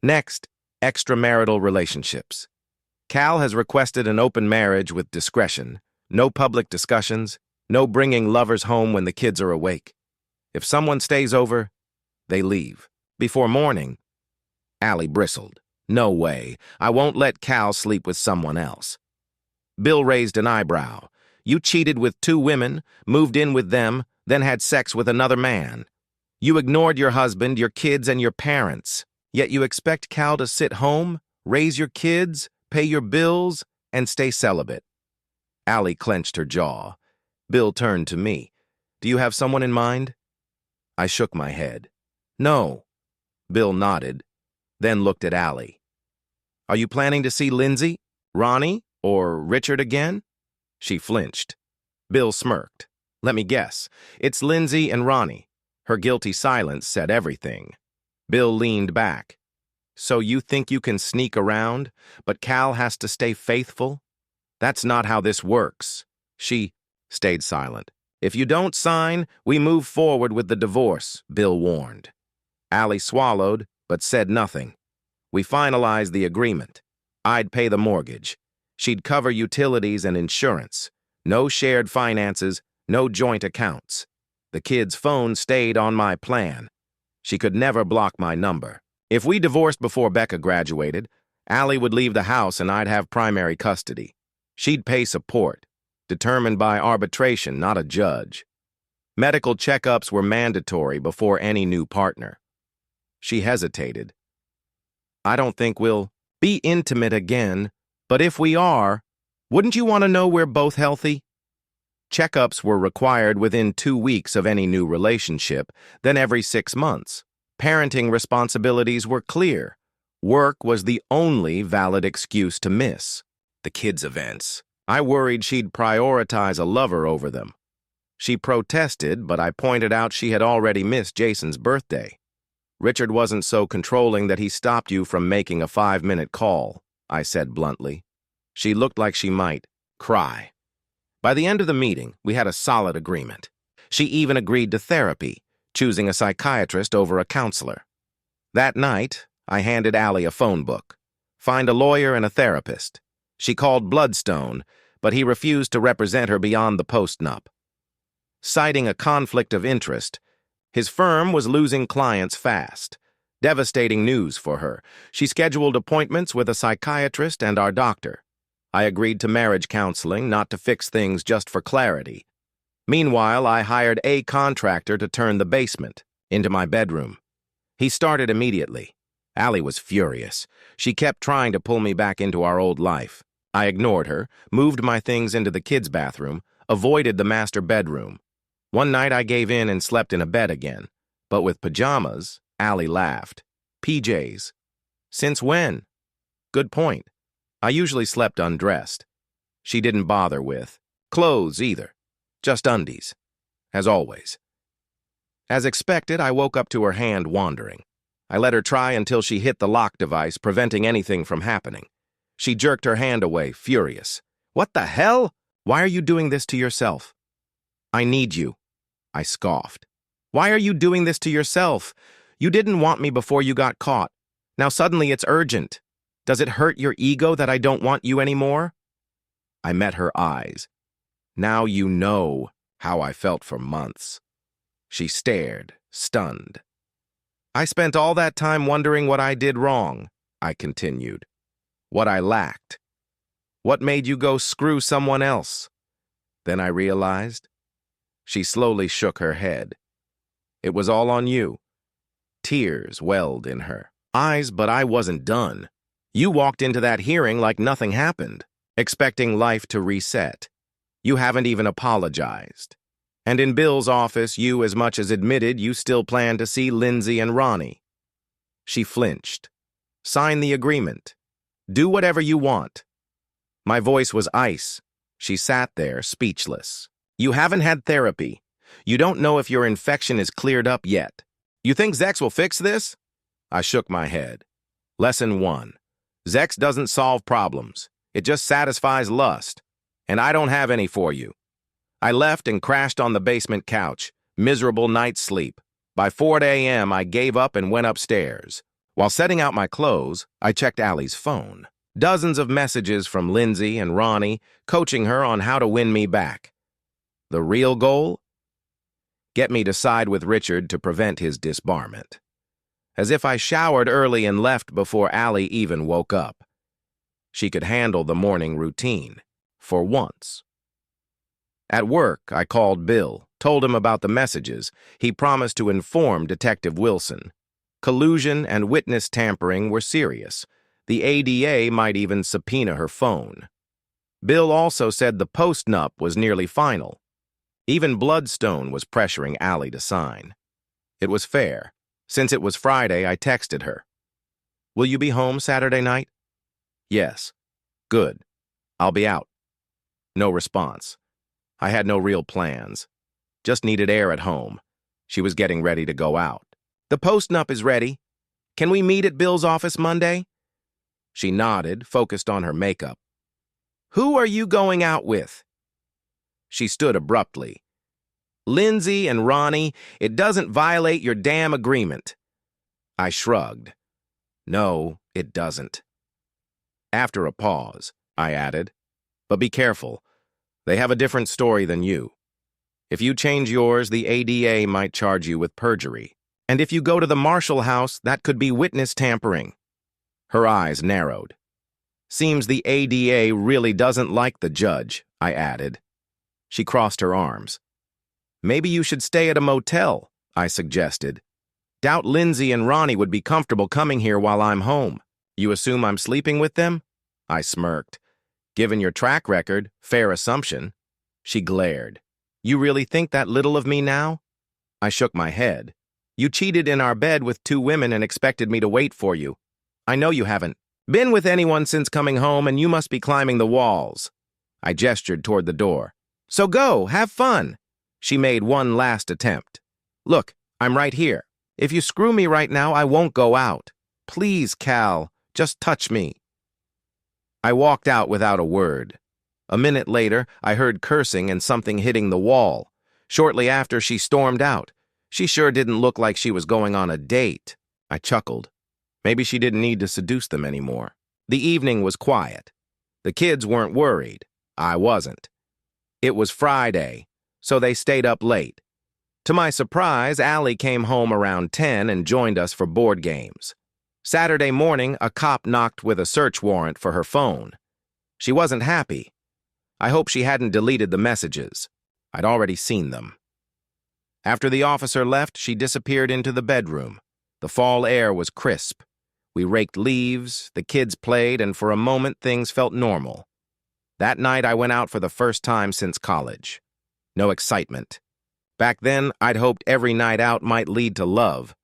"Next, extramarital relationships. Cal has requested an open marriage with discretion. No public discussions. No bringing lovers home when the kids are awake. If someone stays over, they leave. Before morning." Allie bristled. "No way. I won't let Cal sleep with someone else." Bill raised an eyebrow. "You cheated with 2 women, moved in with them, then had sex with another man. You ignored your husband, your kids, and your parents. Yet you expect Cal to sit home, raise your kids, pay your bills, and stay celibate." Allie clenched her jaw. Bill turned to me. "Do you have someone in mind?" I shook my head. "No." Bill nodded, then looked at Allie. "Are you planning to see Lindsay, Ronnie, or Richard again?" She flinched. Bill smirked. "Let me guess. It's Lindsay and Ronnie." Her guilty silence said everything. Bill leaned back. "So you think you can sneak around, but Cal has to stay faithful? That's not how this works." She stayed silent. "If you don't sign, we move forward with the divorce," Bill warned. Allie swallowed, but said nothing. We finalized the agreement. I'd pay the mortgage. She'd cover utilities and insurance. No shared finances, no joint accounts. The kid's phone stayed on my plan. She could never block my number. If we divorced before Becca graduated, Allie would leave the house and I'd have primary custody. She'd pay support, determined by arbitration, not a judge. Medical checkups were mandatory before any new partner. She hesitated. "I don't think we'll be intimate again, but if we are, wouldn't you want to know we're both healthy?" Checkups were required within 2 weeks of any new relationship, then every 6 months. Parenting responsibilities were clear. Work was the only valid excuse to miss. The kids' events. I worried she'd prioritize a lover over them. She protested, but I pointed out she had already missed Jason's birthday. "Richard wasn't so controlling that he stopped you from making a 5-minute call," I said bluntly. She looked like she might cry. By the end of the meeting, we had a solid agreement. She even agreed to therapy, choosing a psychiatrist over a counselor. That night, I handed Allie a phone book. Find a lawyer and a therapist. She called Bloodstone, but he refused to represent her beyond the post-nup. Citing a conflict of interest, his firm was losing clients fast. Devastating news for her. She scheduled appointments with a psychiatrist and our doctor. I agreed to marriage counseling, not to fix things just for clarity. Meanwhile, I hired a contractor to turn the basement into my bedroom. He started immediately. Allie was furious. She kept trying to pull me back into our old life. I ignored her, moved my things into the kids' bathroom, avoided the master bedroom. One night I gave in and slept in a bed again. But with pajamas, Allie laughed. PJs. Since when? Good point. I usually slept undressed. She didn't bother with clothes either. Just undies. As always. As expected, I woke up to her hand wandering. I let her try until she hit the lock device, preventing anything from happening. She jerked her hand away, furious. What the hell? Why are you doing this to yourself? I need you. I scoffed. Why are you doing this to yourself? You didn't want me before you got caught. Now suddenly it's urgent. Does it hurt your ego that I don't want you anymore? I met her eyes. Now you know how I felt for months. She stared, stunned. I spent all that time wondering what I did wrong, I continued. What I lacked. What made you go screw someone else? Then I realized. She slowly shook her head. It was all on you. Tears welled in her eyes, but I wasn't done. You walked into that hearing like nothing happened, expecting life to reset. You haven't even apologized. And in Bill's office, you as much as admitted you still plan to see Lindsay and Ronnie. She flinched. Sign the agreement. Do whatever you want. My voice was ice. She sat there, speechless. You haven't had therapy. You don't know if your infection is cleared up yet. You think Zex will fix this? I shook my head. Lesson 1. Zex doesn't solve problems. It just satisfies lust. And I don't have any for you. I left and crashed on the basement couch. Miserable night's sleep. By 4 a.m., I gave up and went upstairs. While setting out my clothes, I checked Allie's phone. Dozens of messages from Lindsay and Ronnie, coaching her on how to win me back. The real goal? Get me to side with Richard to prevent his disbarment. As if I showered early and left before Allie even woke up. She could handle the morning routine, for once. At work, I called Bill, told him about the messages. He promised to inform Detective Wilson. Collusion and witness tampering were serious. The ADA might even subpoena her phone. Bill also said the post-nup was nearly final. Even Bloodstone was pressuring Allie to sign. It was fair. Since it was Friday, I texted her. Will you be home Saturday night? Yes. Good. I'll be out. No response. I had no real plans. Just needed air at home. She was getting ready to go out. The post-nup is ready. Can we meet at Bill's office Monday? She nodded, focused on her makeup. Who are you going out with? She stood abruptly. Lindsay and Ronnie, it doesn't violate your damn agreement. I shrugged. No, it doesn't. After a pause, I added, but be careful. They have a different story than you. If you change yours, the ADA might charge you with perjury. And if you go to the Marshall house, that could be witness tampering. Her eyes narrowed. Seems the ADA really doesn't like the judge, I added. She crossed her arms. Maybe you should stay at a motel, I suggested. Doubt Lindsay and Ronnie would be comfortable coming here while I'm home. You assume I'm sleeping with them? I smirked. Given your track record, fair assumption. She glared. You really think that little of me now? I shook my head. You cheated in our bed with 2 women and expected me to wait for you. I know you haven't been with anyone since coming home, and you must be climbing the walls. I gestured toward the door. So go, have fun. She made one last attempt. Look, I'm right here. If you screw me right now, I won't go out. Please, Cal, just touch me. I walked out without a word. A minute later, I heard cursing and something hitting the wall. Shortly after, she stormed out. She sure didn't look like she was going on a date. I chuckled. Maybe she didn't need to seduce them anymore. The evening was quiet. The kids weren't worried. I wasn't. It was Friday, so they stayed up late. To my surprise, Allie came home around 10 and joined us for board games. Saturday morning, a cop knocked with a search warrant for her phone. She wasn't happy. I hope she hadn't deleted the messages. I'd already seen them. After the officer left, she disappeared into the bedroom. The fall air was crisp. We raked leaves, the kids played, and for a moment things felt normal. That night I went out for the first time since college. No excitement. Back then, I'd hoped every night out might lead to love.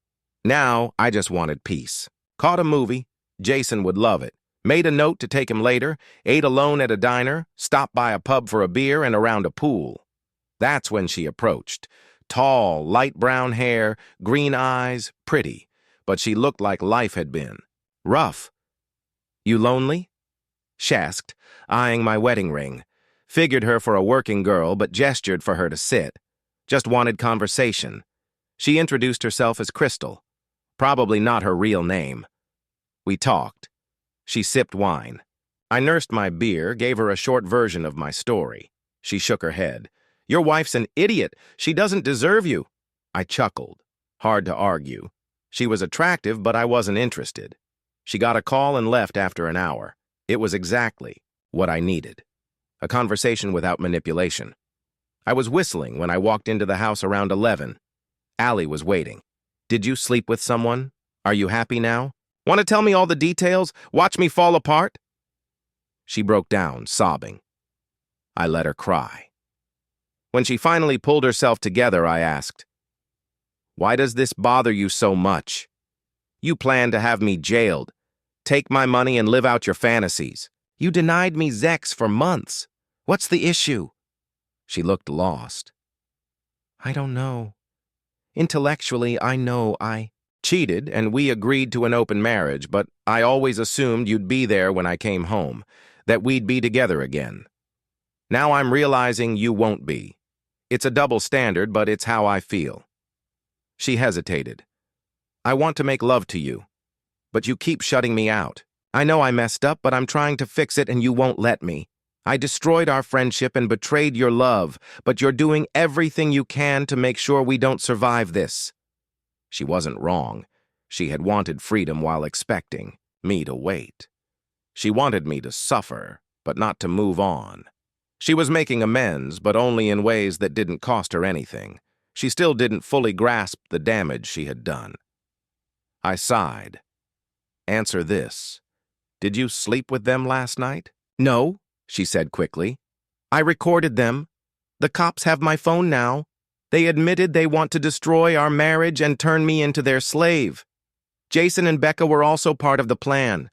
Now, I just wanted peace. Caught a movie. Jason would love it. Made a note to take him later, ate alone at a diner, stopped by a pub for a beer and around a pool. That's when she approached. Tall, light brown hair, green eyes, pretty. But she looked like life had been. Rough. "You lonely?" She asked, eyeing my wedding ring. Figured her for a working girl, but gestured for her to sit. Just wanted conversation. She introduced herself as Crystal. Probably not her real name. We talked. She sipped wine. I nursed my beer, gave her a short version of my story. She shook her head. "Your wife's an idiot. She doesn't deserve you." I chuckled. Hard to argue. She was attractive, but I wasn't interested. She got a call and left after an hour. It was exactly what I needed. A conversation without manipulation. I was whistling when I walked into the house around 11. Allie was waiting. "Did you sleep with someone? Are you happy now? Want to tell me all the details? Watch me fall apart?" She broke down, sobbing. I let her cry. When she finally pulled herself together, I asked, "Why does this bother you so much? You plan to have me jailed, take my money and live out your fantasies. You denied me Zex for months. What's the issue?" She looked lost. "I don't know. Intellectually, I know I cheated and we agreed to an open marriage, but I always assumed you'd be there when I came home, that we'd be together again. Now I'm realizing you won't be. It's a double standard, but it's how I feel." She hesitated. "I want to make love to you, but you keep shutting me out. I know I messed up, but I'm trying to fix it and you won't let me. I destroyed our friendship and betrayed your love, but you're doing everything you can to make sure we don't survive this." She wasn't wrong. She had wanted freedom while expecting me to wait. She wanted me to suffer, but not to move on. She was making amends, but only in ways that didn't cost her anything. She still didn't fully grasp the damage she had done. I sighed. "Answer this. Did you sleep with them last night?" "No," she said quickly. "I recorded them. The cops have my phone now. They admitted they want to destroy our marriage and turn me into their slave. Jason and Becca were also part of the plan.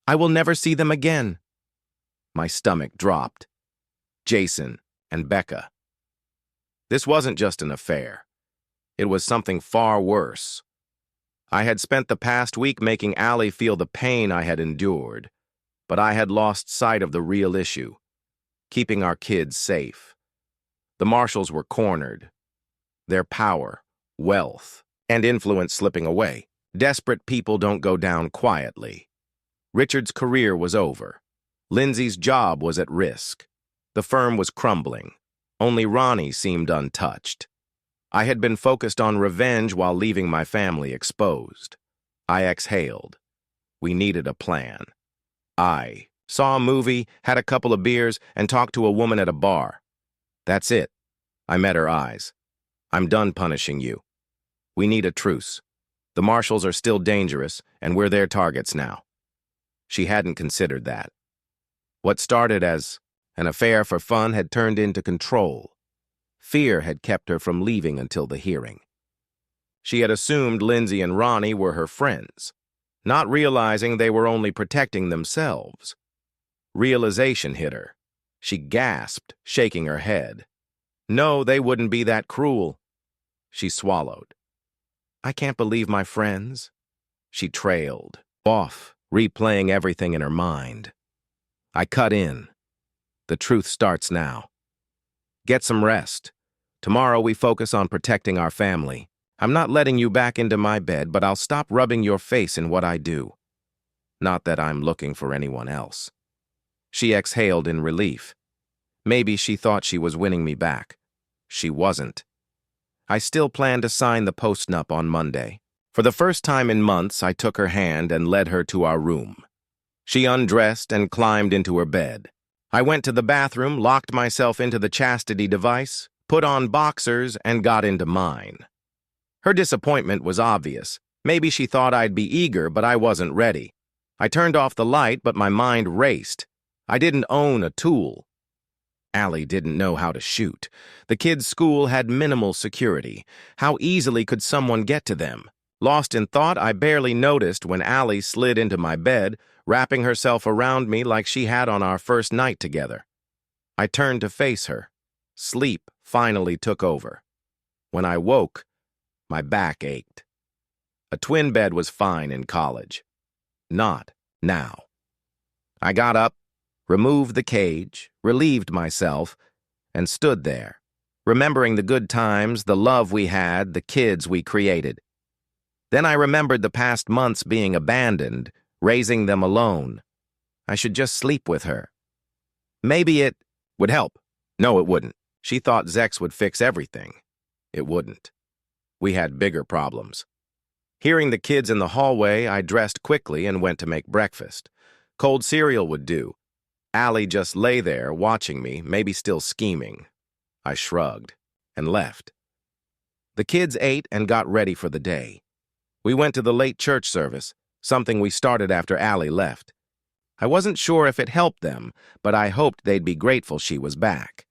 I will never see them again." My stomach dropped. Jason and Becca. This wasn't just an affair. It was something far worse. I had spent the past week making Allie feel the pain I had endured, but I had lost sight of the real issue, keeping our kids safe. The Marshalls were cornered, their power, wealth, and influence slipping away. Desperate people don't go down quietly. Richard's career was over. Lindsay's job was at risk. The firm was crumbling. Only Ronnie seemed untouched. I had been focused on revenge while leaving my family exposed. I exhaled. We needed a plan. I saw a movie, had a couple of beers, and talked to a woman at a bar. That's it. I met her eyes. "I'm done punishing you. We need a truce. The Marshalls are still dangerous, and we're their targets now." She hadn't considered that. What started as an affair for fun had turned into control. Fear had kept her from leaving until the hearing. She had assumed Lindsay and Ronnie were her friends, not realizing they were only protecting themselves. Realization hit her. She gasped, shaking her head. No, they wouldn't be that cruel. She swallowed. "I can't believe my friends." She trailed off, replaying everything in her mind. I cut in. "The truth starts now. Get some rest. Tomorrow we focus on protecting our family. I'm not letting you back into my bed, but I'll stop rubbing your face in what I do. Not that I'm looking for anyone else." She exhaled in relief. Maybe she thought she was winning me back. She wasn't. I still planned to sign the post-nup on Monday. For the first time in months, I took her hand and led her to our room. She undressed and climbed into her bed. I went to the bathroom, locked myself into the chastity device, put on boxers, and got into mine. Her disappointment was obvious. Maybe she thought I'd be eager, but I wasn't ready. I turned off the light, but my mind raced. I didn't own a tool. Allie didn't know how to shoot. The kids' school had minimal security. How easily could someone get to them? Lost in thought, I barely noticed when Allie slid into my bed, wrapping herself around me like she had on our first night together. I turned to face her. Sleep finally took over. When I woke, my back ached. A twin bed was fine in college. Not now. I got up, removed the cage, relieved myself, and stood there, remembering the good times, the love we had, the kids we created. Then I remembered the past months being abandoned, raising them alone. I should just sleep with her. Maybe it would help. No, it wouldn't. She thought Zex would fix everything. It wouldn't. We had bigger problems. Hearing the kids in the hallway, I dressed quickly and went to make breakfast. Cold cereal would do. Allie just lay there, watching me, maybe still scheming. I shrugged and left. The kids ate and got ready for the day. We went to the late church service, something we started after Allie left. I wasn't sure if it helped them, but I hoped they'd be grateful she was back.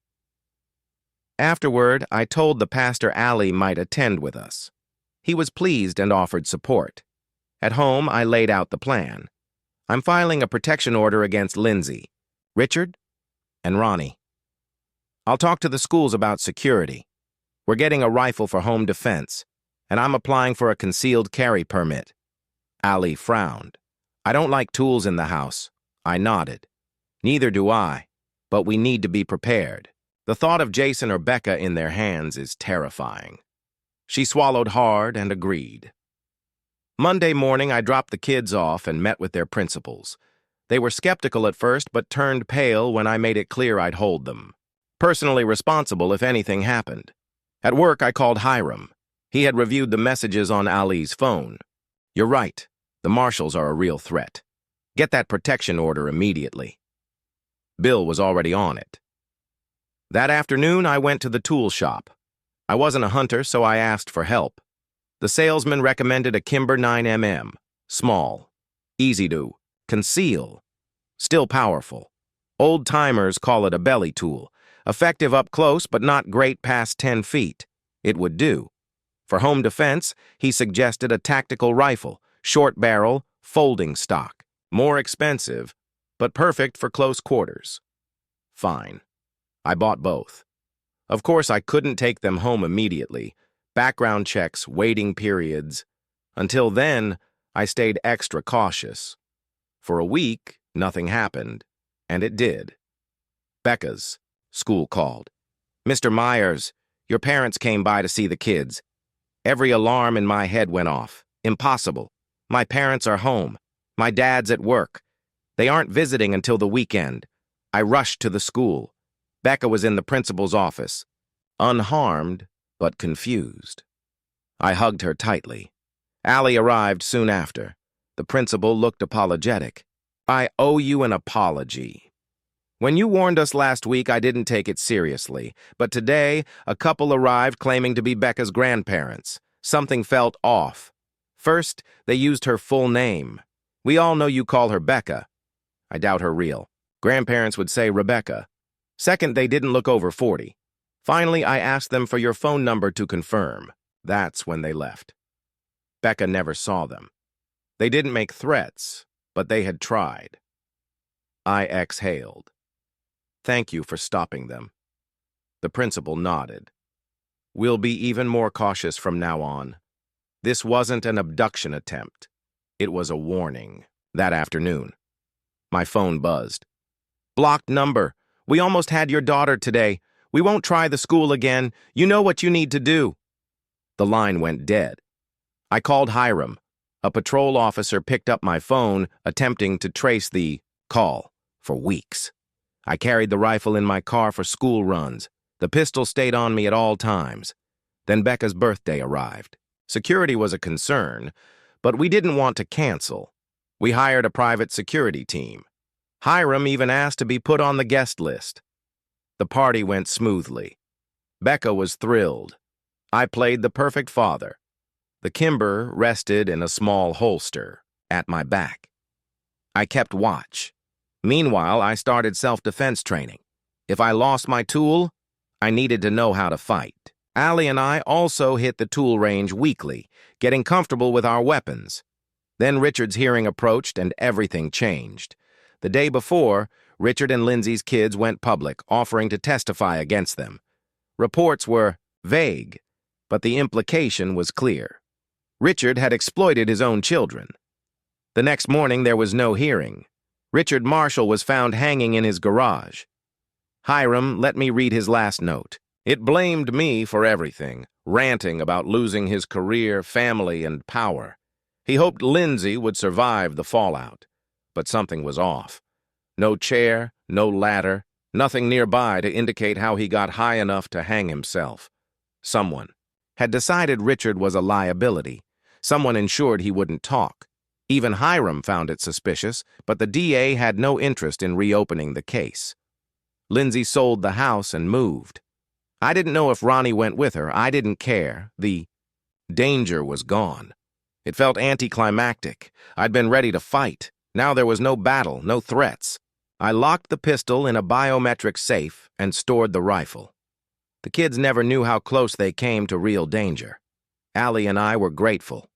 Afterward, I told the pastor Allie might attend with us. He was pleased and offered support. At home, I laid out the plan. I'm filing a protection order against Lindsay, Richard, and Ronnie. I'll talk to the schools about security. We're getting a rifle for home defense, and I'm applying for a concealed carry permit. Allie frowned. I don't like tools in the house. I nodded. Neither do I, but we need to be prepared. The thought of Jason or Becca in their hands is terrifying. She swallowed hard and agreed. Monday morning, I dropped the kids off and met with their principals. They were skeptical at first, but turned pale when I made it clear I'd hold them. Personally responsible if anything happened. At work, I called Hiram. He had reviewed the messages on Ali's phone. You're right. The marshals are a real threat. Get that protection order immediately. Bill was already on it. That afternoon, I went to the tool shop. I wasn't a hunter, so I asked for help. The salesman recommended a Kimber 9mm, small, easy to conceal, still powerful. Old-timers call it a belly tool, effective up close but not great past 10 feet. It would do. For home defense, he suggested a tactical rifle, short barrel, folding stock. More expensive, but perfect for close quarters. Fine. I bought both. Of course, I couldn't take them home immediately. Background checks, waiting periods. Until then, I stayed extra cautious. For a week, nothing happened, and it did. Becca's school called. Mr. Myers, your parents came by to see the kids. Every alarm in my head went off. Impossible. My parents are home. My dad's at work. They aren't visiting until the weekend. I rushed to the school. Becca was in the principal's office, unharmed but confused. I hugged her tightly. Allie arrived soon after. The principal looked apologetic. I owe you an apology. When you warned us last week, I didn't take it seriously, but today, a couple arrived claiming to be Becca's grandparents. Something felt off. First, they used her full name. We all know you call her Becca. I doubt her real. Grandparents would say Rebecca. Second, they didn't look over 40. Finally, I asked them for your phone number to confirm. That's when they left. Becca never saw them. They didn't make threats, but they had tried. I exhaled. Thank you for stopping them. The principal nodded. We'll be even more cautious from now on. This wasn't an abduction attempt. It was a warning. That afternoon, my phone buzzed. Blocked number. We almost had your daughter today. We won't try the school again. You know what you need to do. The line went dead. I called Hiram. A patrol officer picked up my phone, attempting to trace the call for weeks. I carried the rifle in my car for school runs. The pistol stayed on me at all times. Then Becca's birthday arrived. Security was a concern, but we didn't want to cancel. We hired a private security team. Hiram even asked to be put on the guest list. The party went smoothly. Becca was thrilled. I played the perfect father. The Kimber rested in a small holster at my back. I kept watch. Meanwhile, I started self-defense training. If I lost my tool, I needed to know how to fight. Allie and I also hit the tool range weekly, getting comfortable with our weapons. Then Richard's hearing approached and everything changed. The day before, Richard and Lindsay's kids went public, offering to testify against them. Reports were vague, but the implication was clear. Richard had exploited his own children. The next morning, there was no hearing. Richard Marshall was found hanging in his garage. Hiram let me read his last note. It blamed me for everything, ranting about losing his career, family, and power. He hoped Lindsay would survive the fallout. But something was off. No chair, no ladder, nothing nearby to indicate how he got high enough to hang himself. Someone had decided Richard was a liability. Someone ensured he wouldn't talk. Even Hiram found it suspicious, but the DA had no interest in reopening the case. Lindsay sold the house and moved. I didn't know if Ronnie went with her. I didn't care. The danger was gone. It felt anticlimactic. I'd been ready to fight. Now there was no battle, no threats. I locked the pistol in a biometric safe and stored the rifle. The kids never knew how close they came to real danger. Allie and I were grateful.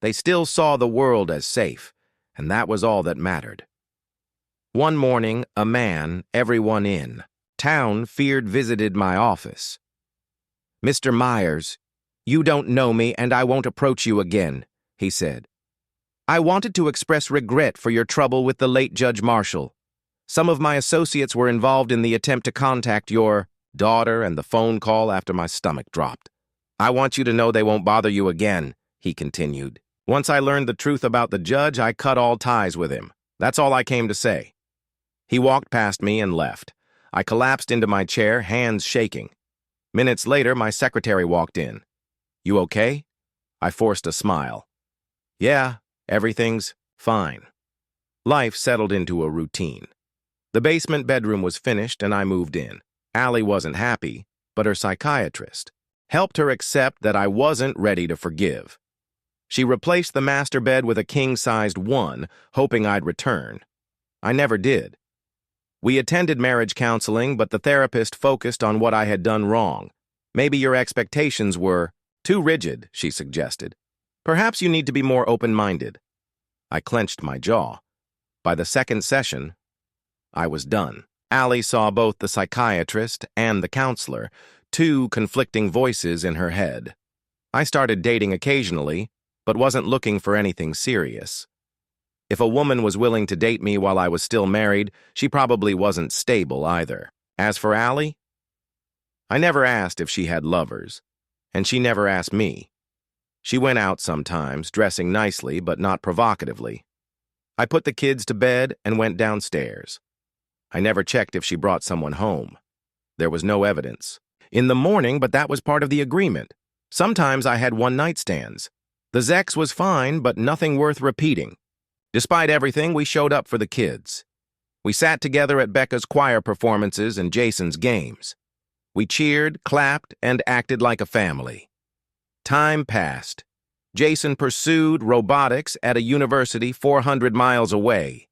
They still saw the world as safe, and that was all that mattered. One morning, a man, everyone in town feared visited my office. "Mr. Myers, you don't know me and I won't approach you again," he said. "I wanted to express regret for your trouble with the late Judge Marshall. Some of my associates were involved in the attempt to contact your daughter and the phone call after my stomach dropped. I want you to know they won't bother you again," he continued. "Once I learned the truth about the judge, I cut all ties with him. That's all I came to say." He walked past me and left. I collapsed into my chair, hands shaking. Minutes later, my secretary walked in. "You okay?" I forced a smile. "Yeah, everything's fine." Life settled into a routine. The basement bedroom was finished and I moved in. Allie wasn't happy, but her psychiatrist helped her accept that I wasn't ready to forgive. She replaced the master bed with a king-sized one, hoping I'd return. I never did. We attended marriage counseling, but the therapist focused on what I had done wrong. "Maybe your expectations were too rigid," she suggested. "Perhaps you need to be more open-minded." I clenched my jaw. By the second session, I was done. Allie saw both the psychiatrist and the counselor, two conflicting voices in her head. I started dating occasionally, but wasn't looking for anything serious. If a woman was willing to date me while I was still married, she probably wasn't stable either. As for Allie, I never asked if she had lovers, and she never asked me. She went out sometimes, dressing nicely but not provocatively. I put the kids to bed and went downstairs. I never checked if she brought someone home. There was no evidence. In the morning, but that was part of the agreement. Sometimes I had one-night stands. The Zex was fine, but nothing worth repeating. Despite everything, we showed up for the kids. We sat together at Becca's choir performances and Jason's games. We cheered, clapped, and acted like a family. Time passed. Jason pursued robotics at a university 400 miles away.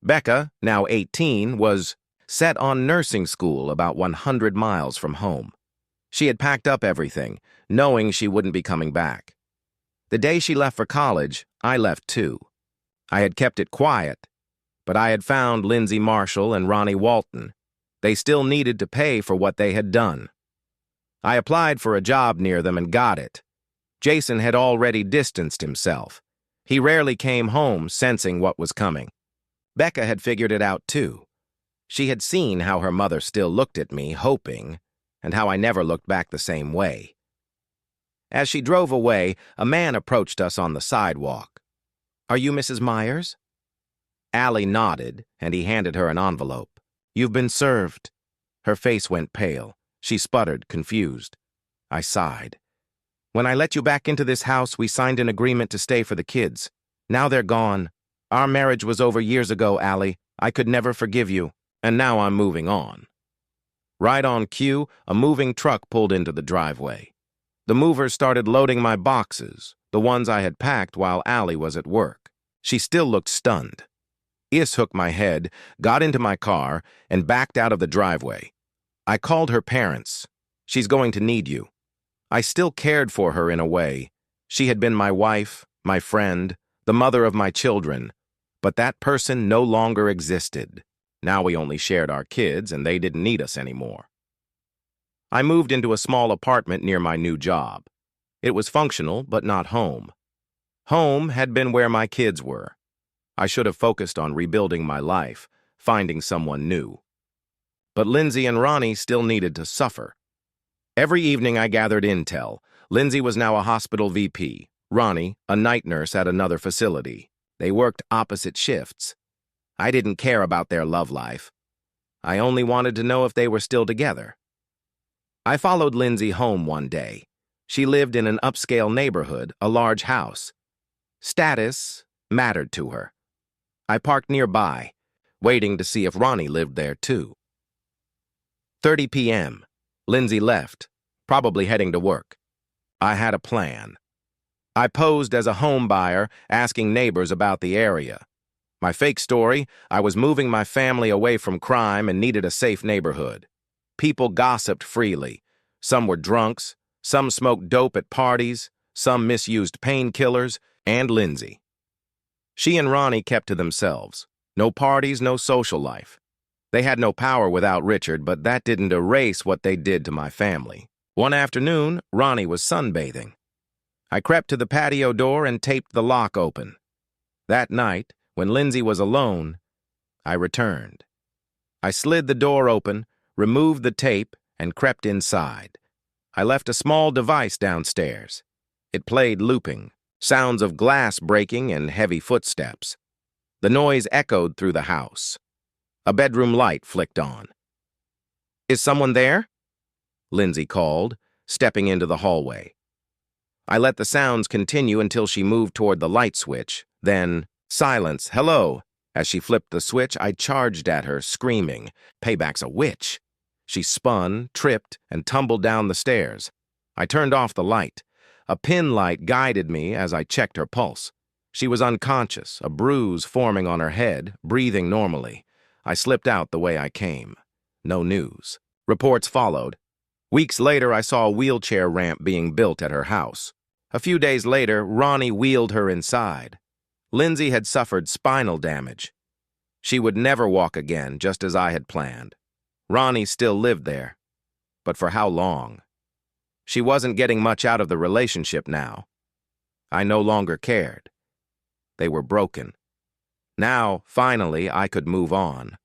Becca, now 18, was set on nursing school about 100 miles from home. She had packed up everything, knowing she wouldn't be coming back. The day she left for college, I left too. I had kept it quiet, but I had found Lindsay Marshall and Ronnie Walton. They still needed to pay for what they had done. I applied for a job near them and got it. Jason had already distanced himself. He rarely came home sensing what was coming. Becca had figured it out too. She had seen how her mother still looked at me, hoping, and how I never looked back the same way. As she drove away, a man approached us on the sidewalk. "Are you Mrs. Myers?" Allie nodded, and he handed her an envelope. You've been served. Her face went pale. She sputtered, confused. I sighed. When I let you back into this house, we signed an agreement to stay for the kids. Now they're gone. Our marriage was over years ago, Allie. I could never forgive you, and now I'm moving on. Right on cue, a moving truck pulled into the driveway. The movers started loading my boxes, the ones I had packed while Allie was at work. She still looked stunned. Is hooked my head, got into my car, and backed out of the driveway. I called her parents. She's going to need you. I still cared for her in a way. She had been my wife, my friend, the mother of my children, but that person no longer existed. Now we only shared our kids, and they didn't need us anymore. I moved into a small apartment near my new job. It was functional, but not home. Home had been where my kids were. I should have focused on rebuilding my life, finding someone new. But Lindsay and Ronnie still needed to suffer. Every evening I gathered intel. Lindsay was now a hospital VP, Ronnie, a night nurse at another facility. They worked opposite shifts. I didn't care about their love life. I only wanted to know if they were still together. I followed Lindsay home one day. She lived in an upscale neighborhood, a large house. Status mattered to her. I parked nearby, waiting to see if Ronnie lived there too. 30 p.m. Lindsay left, probably heading to work. I had a plan. I posed as a home buyer, asking neighbors about the area. My fake story, I was moving my family away from crime and needed a safe neighborhood. People gossiped freely. Some were drunks, some smoked dope at parties, some misused painkillers, and Lindsay. She and Ronnie kept to themselves. No parties, no social life. They had no power without Richard, but that didn't erase what they did to my family. One afternoon, Ronnie was sunbathing. I crept to the patio door and taped the lock open. That night, when Lindsay was alone, I returned. I slid the door open, removed the tape, and crept inside. I left a small device downstairs. It played looping, sounds of glass breaking and heavy footsteps. The noise echoed through the house. A bedroom light flicked on. "Is someone there?" Lindsay called, stepping into the hallway. I let the sounds continue until she moved toward the light switch, then, "Silence, hello." As she flipped the switch, I charged at her, screaming, "Payback's a witch." She spun, tripped, and tumbled down the stairs. I turned off the light. A pin light guided me as I checked her pulse. She was unconscious, a bruise forming on her head, breathing normally. I slipped out the way I came. No news. Reports followed. Weeks later, I saw a wheelchair ramp being built at her house. A few days later, Ronnie wheeled her inside. Lindsay had suffered spinal damage. She would never walk again, just as I had planned. Ronnie still lived there. But for how long? She wasn't getting much out of the relationship now. I no longer cared. They were broken. Now, finally, I could move on.